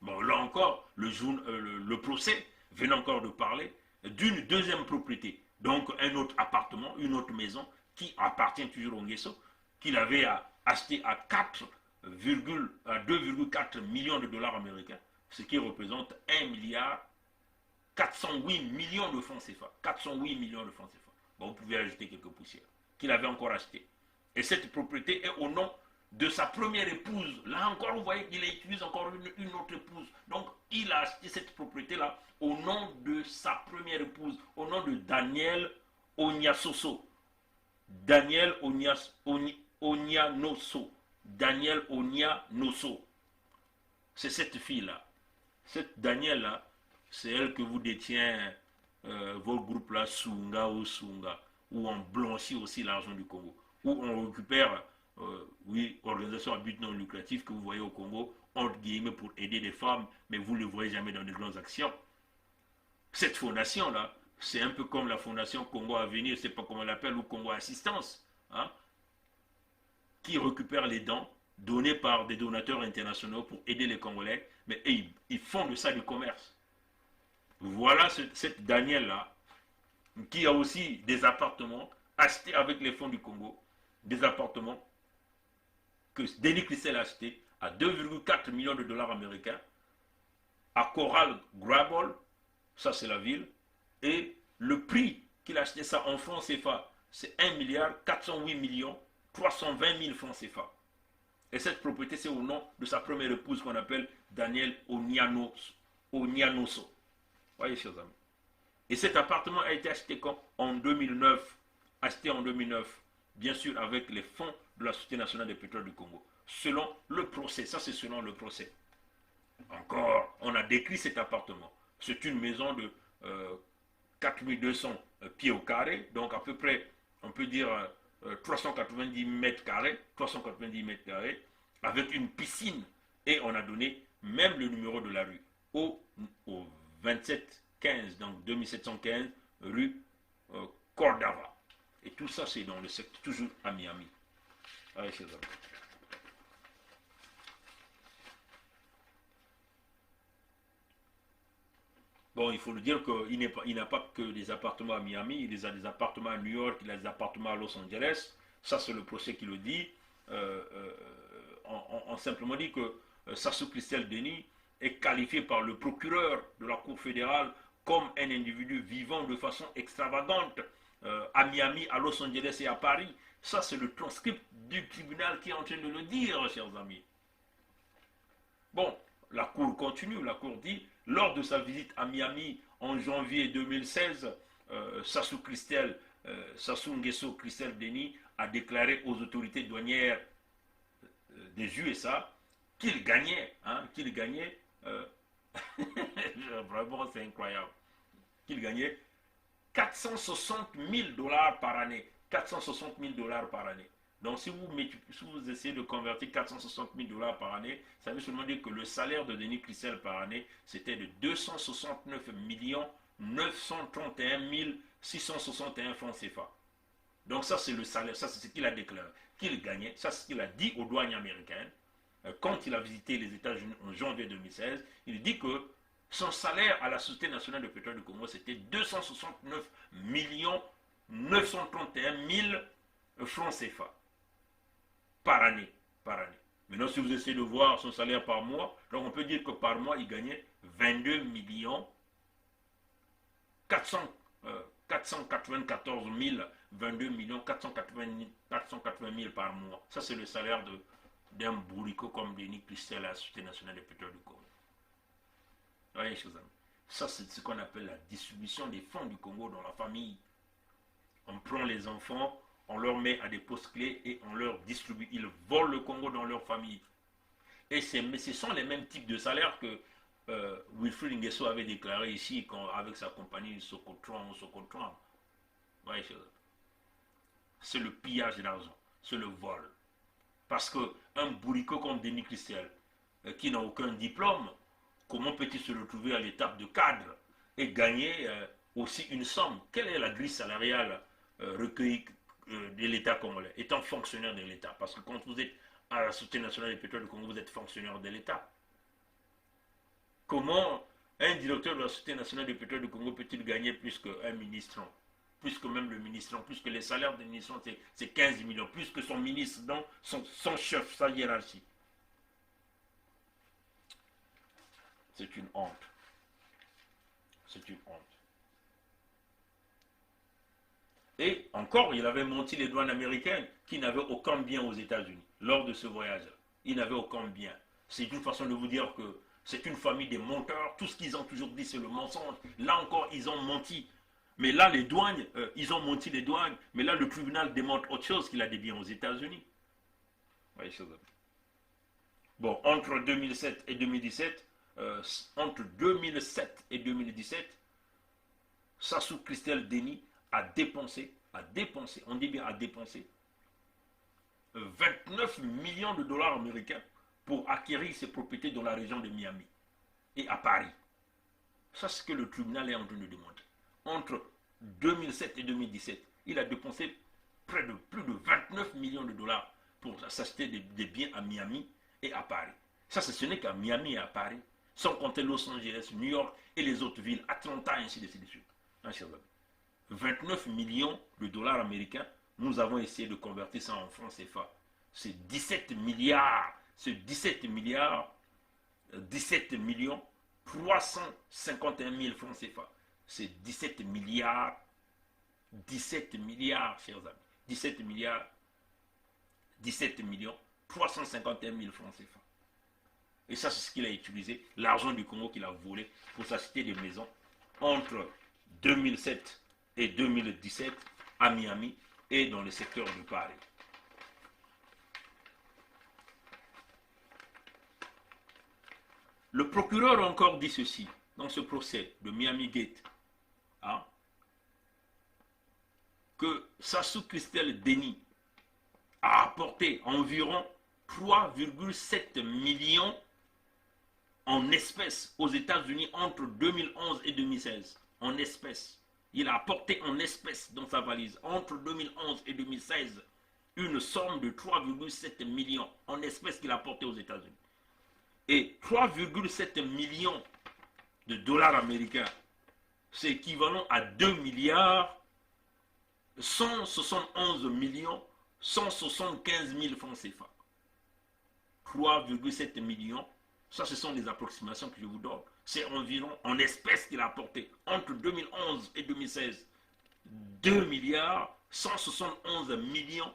Bon, là encore, le procès vient encore de parler d'une deuxième propriété. Donc un autre appartement, une autre maison qui appartient toujours au Nguesso, qu'il avait acheté à 2,4 millions de dollars américains, ce qui représente 1 milliard 408 millions de francs CFA. 408 millions de francs CFA. Bon, vous pouvez ajouter quelques poussières qu'il avait encore achetées. Et cette propriété est au nom de sa première épouse. Là encore, vous voyez qu'il utilise encore une autre épouse. Donc, il a acheté cette propriété-là au nom de sa première épouse, au nom de Daniel Onyasoso. Daniel Onyanoso. Daniel Onyanoso. C'est cette fille-là. Cette Danielle-là, c'est elle que vous détient votre groupe-là, Sunga, où on blanchit aussi l'argent du Congo, où on récupère, organisations à but non lucratif que vous voyez au Congo, entre guillemets pour aider les femmes, mais vous ne le voyez jamais dans de grandes actions. Cette fondation-là, c'est un peu comme la fondation Congo Avenir, je ne sais pas comment on l'appelle, ou Congo Assistance, hein, qui récupère les dons donnés par des donateurs internationaux pour aider les Congolais, mais ils font de ça du commerce. Voilà cette Danielle-là, qui a aussi des appartements achetés avec les fonds du Congo, des appartements que Denis Christel a achetés à 2,4 millions de dollars américains, à Coral Grabol, ça c'est la ville, et le prix qu'il a acheté ça en francs CFA, c'est 1 milliard 408 millions 320 000 francs CFA. Et cette propriété, c'est au nom de sa première épouse qu'on appelle Daniel Onyanoso. Voyez, chers amis. Et cet appartement a été acheté quand? En 2009. Acheté en 2009, bien sûr, avec les fonds de la Société nationale des pétroles du Congo. Selon le procès. Ça, c'est selon le procès. Encore, on a décrit cet appartement. C'est une maison de 4200 pieds au carré. Donc, à peu près, on peut dire 390 mètres carrés. 390 mètres carrés. Avec une piscine. Et on a donné même le numéro de la rue. Au 2715, donc 2715, rue Cordava. Et tout ça, c'est dans le secteur, toujours à Miami. Allez, chers amis. Bon, il faut le dire qu'il n'a pas que des appartements à Miami, il a des appartements à New York, il a des appartements à Los Angeles. Ça, c'est le procès qui le dit. On simplement dit que Sassou Christel Denis est qualifié par le procureur de la Cour fédérale comme un individu vivant de façon extravagante à Miami, à Los Angeles et à Paris. Ça, c'est le transcript du tribunal qui est en train de le dire, chers amis. Bon, la Cour continue. La Cour dit, lors de sa visite à Miami en janvier 2016, Sassou Nguesso Christel Denis a déclaré aux autorités douanières des USA qu'il gagnait, vraiment c'est incroyable, qu'il gagnait 460 000 dollars par année. 460 000 dollars par année. Donc si vous essayez de convertir 460 000 dollars par année, ça veut seulement dire que le salaire de Denis Christel par année, c'était de 269 931 661 francs CFA. Donc ça c'est le salaire, ça c'est ce qu'il a déclaré, qu'il gagnait, ça c'est ce qu'il a dit aux douanes américaines. Quand il a visité les États-Unis en janvier 2016, il dit que son salaire à la Société nationale de pétrole du Congo, c'était 269 931 000 francs CFA par année. Maintenant, si vous essayez de voir son salaire par mois, donc on peut dire que par mois, il gagnait 22 494 000, 22 480 000 par mois. Ça, c'est le salaire d'un bourrico comme Denis Christel à la Société nationale des pétrole du Congo. Vous voyez, chers amis, ça, c'est ce qu'on appelle la distribution des fonds du Congo dans la famille. On prend les enfants, on leur met à des postes clés et on leur distribue. Ils volent le Congo dans leur famille. Mais ce sont les mêmes types de salaires que Wilfried Nguesso avait déclaré ici avec sa compagnie Socotron. Ouais, c'est le pillage d'argent, c'est le vol. Parce qu'un bourrico comme Denis Christel, qui n'a aucun diplôme, comment peut-il se retrouver à l'étape de cadre et gagner aussi une somme? Quelle est la grille salariale recueillie de l'État congolais, étant fonctionnaire de l'État? Parce que quand vous êtes à la Société nationale des pétroles du Congo, vous êtes fonctionnaire de l'État. Comment un directeur de la Société nationale des pétroles du Congo peut-il gagner plus qu'un ministre, plus que même le ministre, plus que les salaires des ministres, c'est 15 millions, plus que son ministre, donc son chef, sa hiérarchie? C'est une honte. C'est une honte. Et encore, il avait menti les douanes américaines qui n'avaient aucun bien aux États-Unis lors de ce voyage-là. Ils n'avaient aucun bien. C'est une façon de vous dire que c'est une famille des menteurs. Tout ce qu'ils ont toujours dit, c'est le mensonge. Là encore, ils ont menti. Mais là, les douanes, ils ont menti les douanes. Mais là, le tribunal démontre autre chose, qu'il a des biens aux États-Unis. Ouais, bon, entre 2007 et 2017, entre 2007 et 2017, Sassou Christelle Denis a dépensé, on dit bien a dépensé, 29 millions de dollars américains pour acquérir ses propriétés dans la région de Miami et à Paris. Ça, c'est ce que le tribunal est en train de démontrer. Entre 2007 et 2017, il a dépensé plus de 29 millions de dollars pour s'acheter des biens à Miami et à Paris. Ça, ce n'est qu'à Miami et à Paris, sans compter Los Angeles, New York et les autres villes, Atlanta, ainsi de suite. 29 millions de dollars américains, nous avons essayé de convertir ça en francs CFA. C'est 17 milliards, 17 millions 351 000 francs CFA. C'est 17 milliards, chers amis. 17 millions 351 000 francs CFA. Et ça, c'est ce qu'il a utilisé, l'argent du Congo qu'il a volé pour s'acheter des maisons entre 2007 et 2017 à Miami et dans le secteur de Paris. Le procureur a encore dit ceci dans ce procès de Miami Gate, hein, que Sassou Christelle Denis a apporté environ 3,7 millions en espèces aux États-Unis entre 2011 et 2016. En espèces. Il a apporté en espèces dans sa valise entre 2011 et 2016 une somme de 3,7 millions en espèces qu'il a apporté aux États-Unis. Et 3,7 millions de dollars américains, c'est équivalent à 2 milliards 171 millions 175 000 francs CFA. 3,7 millions, ça ce sont des approximations que je vous donne. C'est environ en espèces qu'il a apporté entre 2011 et 2016. 2 milliards 171 millions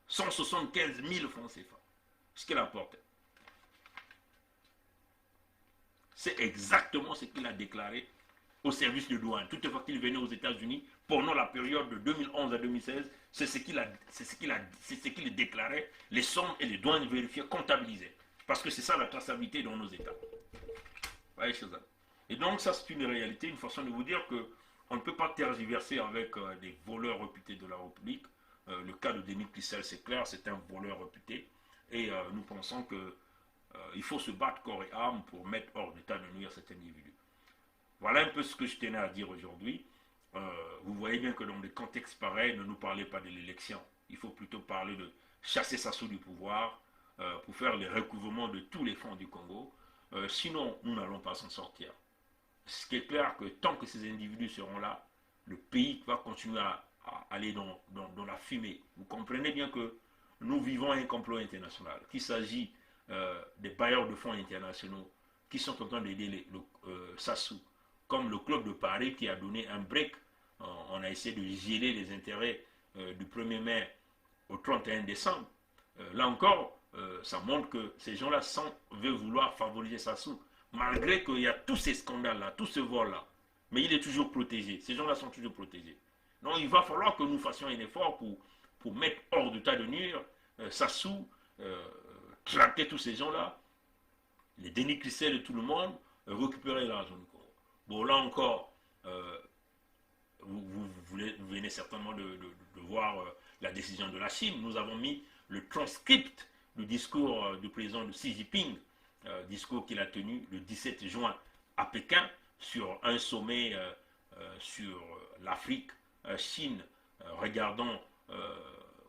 175 000 francs CFA. Ce qu'il a apporté. C'est exactement ce qu'il a déclaré au service de douane. Toutefois qu'il venait aux États-Unis pendant la période de 2011 à 2016, c'est ce qu'il a déclaré, les sommes et les douanes vérifiées, comptabilisées. Parce que c'est ça la traçabilité dans nos États. Voyez, et donc ça c'est une réalité, une façon de vous dire qu'on ne peut pas tergiverser avec des voleurs réputés de la République. Le cas de Denis Christelle, c'est clair, c'est un voleur réputé. Et nous pensons qu'il faut se battre corps et âme pour mettre hors d'état de nuire cet individu. Voilà un peu ce que je tenais à dire aujourd'hui. Vous voyez bien que dans des contextes pareils, ne nous parlez pas de l'élection. Il faut plutôt parler de chasser Sassou du pouvoir pour faire le recouvrement de tous les fonds du Congo. Sinon, nous n'allons pas s'en sortir. Ce qui est clair que tant que ces individus seront là, le pays va continuer à aller dans la fumée. Vous comprenez bien que nous vivons un complot international, qu'il s'agit des bailleurs de fonds internationaux qui sont en train d'aider Sassou, comme le Club de Paris qui a donné un break. On a essayé de geler les intérêts du 1er mai au 31 décembre. Là encore, ça montre que ces gens-là veulent vouloir favoriser Sassou, malgré qu'il y a tous ces scandales-là, tous ce vol-là. Mais il est toujours protégé. Ces gens-là sont toujours protégés. Donc il va falloir que nous fassions un effort pour mettre hors d'état de nuire Sassou, traquer tous ces gens-là, les Denis Christelle et tout le monde, récupérer l'argent du Congo. Bon, là encore, vous venez certainement de voir la décision de la Chine. Nous avons mis le transcript du discours du président de Xi Jinping discours qu'il a tenu le 17 juin à Pékin sur un sommet sur l'Afrique, Chine, regardant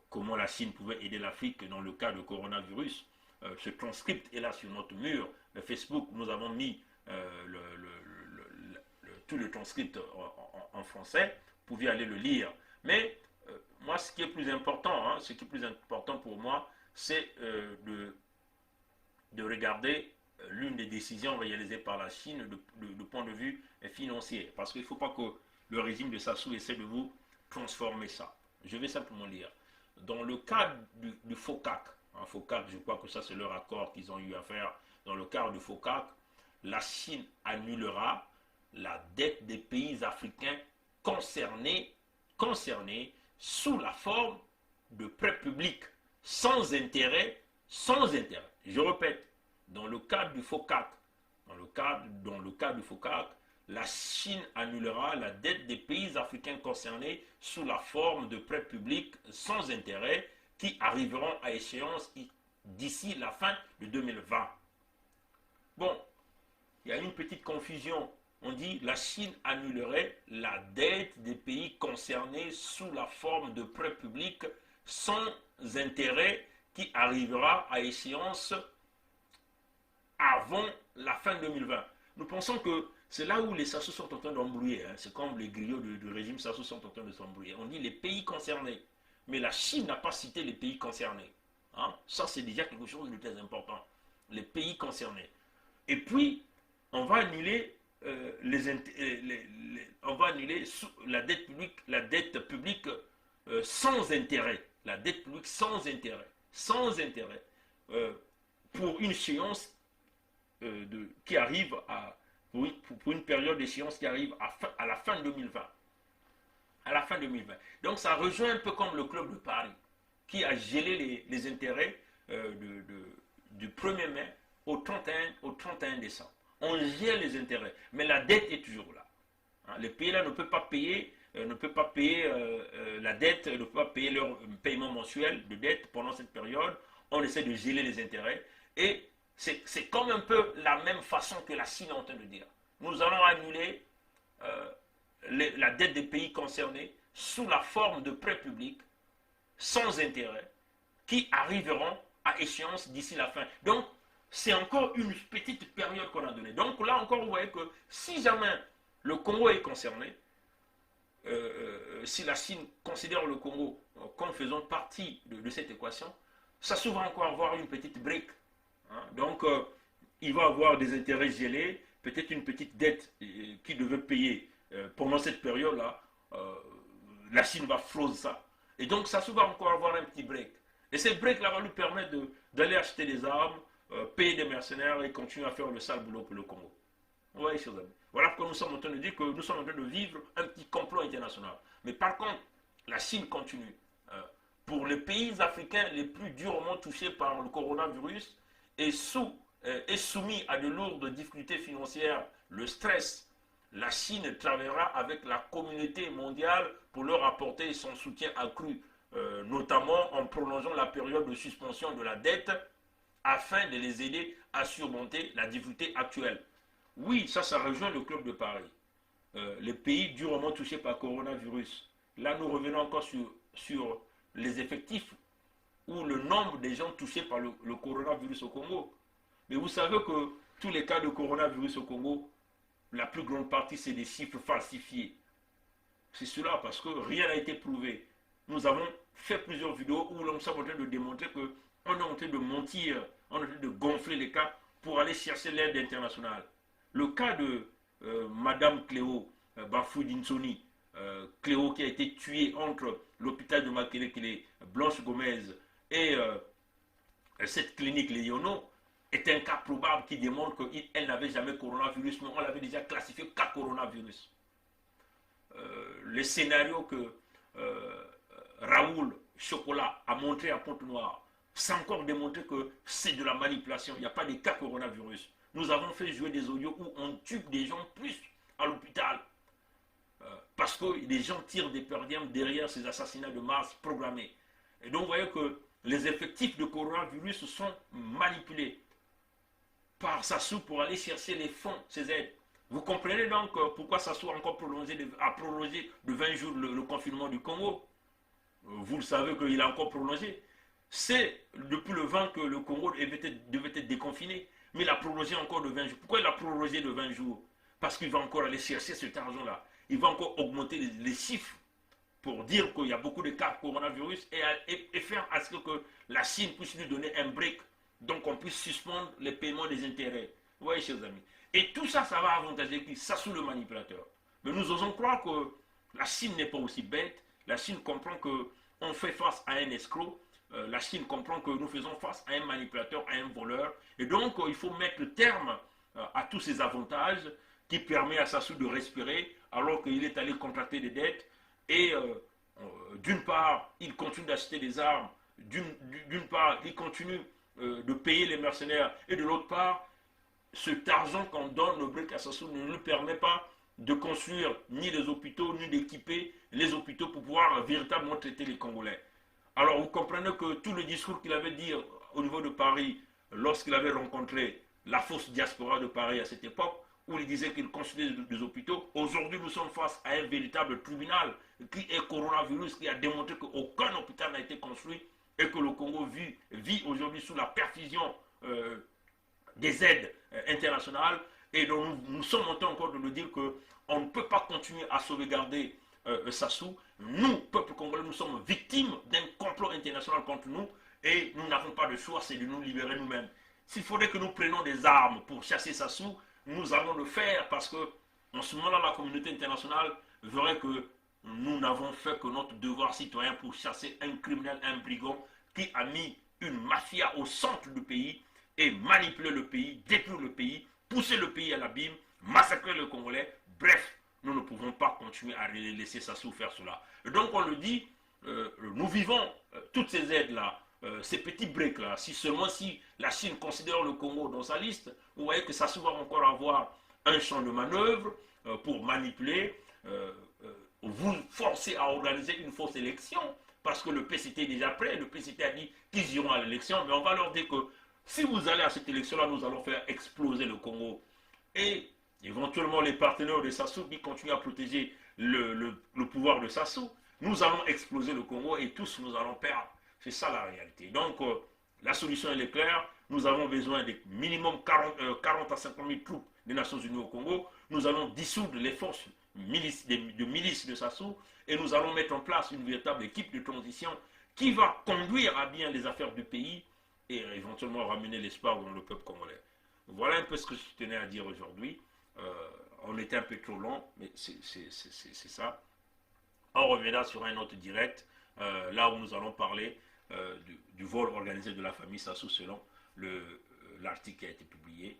comment la Chine pouvait aider l'Afrique dans le cas de coronavirus. Ce transcript est là sur notre mur de Facebook. Nous avons mis tout le transcript en français. Vous pouvez aller le lire. Mais moi, ce qui est plus important, ce qui est plus important pour moi, c'est de regarder l'une des décisions réalisées par la Chine du point de vue financier. Parce qu'il ne faut pas que le régime de Sassou essaie de vous transformer ça. Je vais simplement lire. Dans le cadre du FOCAC, FOCAC, je crois que ça c'est leur accord qu'ils ont eu à faire. Dans le cadre du FOCAC, la Chine annulera la dette des pays africains concernés sous la forme de prêts publics sans intérêt. Je répète, dans le cadre du FOCAC, la Chine annulera la dette des pays africains concernés sous la forme de prêts publics sans intérêt qui arriveront à échéance d'ici la fin de 2020. Bon, il y a une petite confusion. On dit la Chine annulerait la dette des pays concernés sous la forme de prêts publics sans intérêt qui arrivera à échéance avant la fin 2020. Nous pensons que c'est là où les Sassou sont en train d'embrouiller. C'est comme les griots du régime Sassou sont en train de s'embrouiller. On dit les pays concernés. Mais la Chine n'a pas cité les pays concernés. Ça, c'est déjà quelque chose de très important. Les pays concernés. Et puis, on va annuler, la dette publique sans intérêt. La dette publique sans intérêt. Sans intérêt. Pour une échéance qui arrive pour une période d'échéance qui arrive à la fin 2020. À la fin 2020. Donc ça rejoint un peu comme le Club de Paris, qui a gelé les intérêts du 1er mai au 31 décembre. On gèle les intérêts, mais la dette est toujours là. Les pays-là ne peuvent pas payer, la dette, ne peuvent pas payer leur paiement mensuel de dette pendant cette période. On essaie de geler les intérêts et c'est comme un peu la même façon que la Chine est en train de dire. Nous allons annuler la dette des pays concernés sous la forme de prêts publics sans intérêt qui arriveront à échéance d'ici la fin. Donc, c'est encore une petite période qu'on a donnée. Donc là encore, vous voyez que si jamais le Congo est concerné, si la Chine considère le Congo comme faisant partie de cette équation, ça va encore avoir une petite brique. Donc, il va avoir des intérêts gelés, peut-être une petite dette qui devait payer pendant cette période-là. La Chine va frauder ça. Et donc, ça va encore avoir un petit break. Et ce break-là va lui permettre d'aller acheter des armes, payer des mercenaires et continuer à faire le sale boulot pour le Congo. Vous voyez, chers amis. Voilà pourquoi nous sommes en train de dire que nous sommes en train de vivre un petit complot international. Mais par contre, la Chine continue. Pour les pays africains les plus durement touchés par le coronavirus et soumis à de lourdes difficultés financières, le stress, la Chine travaillera avec la communauté mondiale pour leur apporter son soutien accru, notamment en prolongeant la période de suspension de la dette afin de les aider à surmonter la difficulté actuelle. Oui, ça rejoint le Club de Paris. Les pays durement touchés par le coronavirus. Là, nous revenons encore sur les effectifs ou le nombre de gens touchés par le coronavirus au Congo. Mais vous savez que tous les cas de coronavirus au Congo, la plus grande partie, c'est des chiffres falsifiés. C'est cela parce que rien n'a été prouvé. Nous avons fait plusieurs vidéos où nous sommes en train de démontrer qu'on est en train de mentir, on est en train de gonfler les cas pour aller chercher l'aide internationale. Le cas de Madame Cléo Bafoudinsoni, Cléo qui a été tuée entre l'hôpital de Makelele, Blanche Gomez et cette clinique Léono, est un cas probable qui démontre qu'elle n'avait jamais coronavirus, mais on l'avait déjà classifié cas coronavirus. Les scénarios que Raoul Chocolat a montré à Pointe-Noire, c'est encore démontré que c'est de la manipulation, il n'y a pas de cas coronavirus. Nous avons fait jouer des audios où on tue des gens plus à l'hôpital. Parce que les gens tirent des perdièmes derrière ces assassinats de masse programmés. Et donc vous voyez que les effectifs de coronavirus sont manipulés. par Sassou pour aller chercher les fonds, ces aides. Vous comprenez donc pourquoi Sassou a encore prolongé de 20 jours le confinement du Congo. Vous le savez qu'il a encore prolongé. C'est depuis le 20 que le Congo devait être déconfiné. Mais il a prolongé encore de 20 jours. Pourquoi il a prolongé de 20 jours? Parce qu'il va encore aller chercher cet argent-là. Il va encore augmenter les chiffres pour dire qu'il y a beaucoup de cas de coronavirus et faire à ce que la Chine puisse lui donner un break. Donc on puisse suspendre les paiements des intérêts. Vous voyez, chers amis. Et tout ça, ça va avantager qui? Sassou le manipulateur. Mais nous osons croire que la Chine n'est pas aussi bête. La Chine comprend qu'on fait face à un escroc. La Chine comprend que nous faisons face à un manipulateur, à un voleur. Et donc, il faut mettre terme à tous ces avantages qui permettent à Sassou de respirer alors qu'il est allé contracter des dettes. Et d'une part, il continue d'acheter des armes. D'une part, il continue de payer les mercenaires. Et de l'autre part, cet argent qu'on donne le brick à Sassou ne nous permet pas de construire ni les hôpitaux, ni d'équiper les hôpitaux pour pouvoir véritablement traiter les Congolais. Alors vous comprenez que tout le discours qu'il avait dit au niveau de Paris, lorsqu'il avait rencontré la fausse diaspora de Paris à cette époque, où il disait qu'il construisait des hôpitaux, aujourd'hui nous sommes face à un véritable tribunal qui est coronavirus, qui a démontré qu'aucun hôpital n'a été construit et que le Congo vit aujourd'hui sous la perfusion des aides internationales. Et donc nous sommes en train encore de nous dire qu'on ne peut pas continuer à sauvegarder Sassou. Nous, peuple congolais, nous sommes victimes d'un complot international contre nous et nous n'avons pas de choix, c'est de nous libérer nous-mêmes. S'il faudrait que nous prenions des armes pour chasser Sassou, nous allons le faire parce que en ce moment-là, la communauté internationale verrait que nous n'avons fait que notre devoir citoyen pour chasser un criminel, un brigand qui a mis une mafia au centre du pays et manipuler le pays, détruire le pays, pousser le pays à l'abîme, massacrer le Congolais. Bref, nous ne pouvons pas continuer à laisser Sassou faire cela. Et donc on le dit, nous vivons toutes ces aides-là, ces petits breaks-là. Si la Chine considère le Congo dans sa liste, vous voyez que Sassou va encore avoir un champ de manœuvre pour manipuler, vous forcer à organiser une fausse élection, parce que le PCT est déjà prêt, le PCT a dit qu'ils iront à l'élection, mais on va leur dire que si vous allez à cette élection-là, nous allons faire exploser le Congo. Et éventuellement, les partenaires de Sassou qui continuent à protéger le pouvoir de Sassou, nous allons exploser le Congo et tous nous allons perdre. C'est ça la réalité. Donc, la solution elle est claire. Nous avons besoin de minimum 40 à 50 000 troupes des Nations Unies au Congo. Nous allons dissoudre les forces de milices de Sassou et nous allons mettre en place une véritable équipe de transition qui va conduire à bien les affaires du pays et éventuellement ramener l'espoir dans le peuple congolais. Voilà un peu ce que je tenais à dire aujourd'hui. On était un peu trop long, mais c'est ça. On reviendra sur un autre direct, là où nous allons parler du vol organisé de la famille Sassou selon l'article qui a été publié.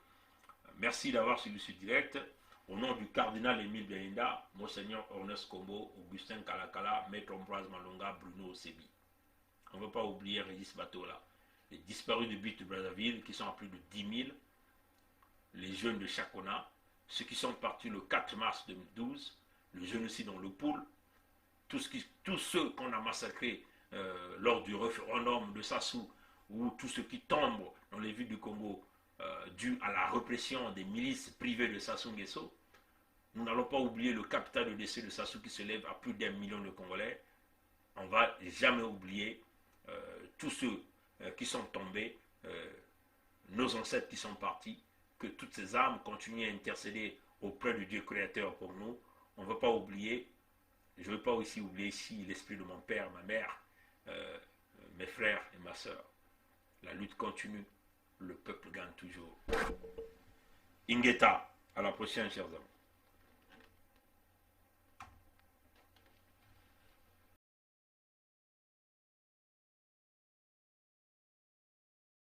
Merci d'avoir suivi ce direct. Au nom du cardinal Émile Beyenda, Monseigneur Ernest Kombo, Augustin Kalakala, Maître Ambroise Malonga, Bruno Osebi. On ne veut pas oublier Régis Batola. Les disparus de But de Brazzaville, qui sont à plus de 10 000, les jeunes de Chakona, ceux qui sont partis le 4 mars 2012, le génocide dans le Poul, tous ceux qu'on a massacrés lors du référendum de Sassou, ou tous ceux qui tombent dans les villes du Congo dû à la répression des milices privées de Sassou Nguesso. Nous n'allons pas oublier le capital de décès de Sassou qui s'élève à plus d'1 million de Congolais. On ne va jamais oublier tous ceux qui sont tombés, nos ancêtres qui sont partis, que toutes ces âmes continuent à intercéder auprès du Dieu créateur pour nous. On ne veut pas oublier, je ne veux pas aussi oublier ici l'esprit de mon père, ma mère, mes frères et ma soeur. La lutte continue, le peuple gagne toujours. Ingeta, à la prochaine, chers amis.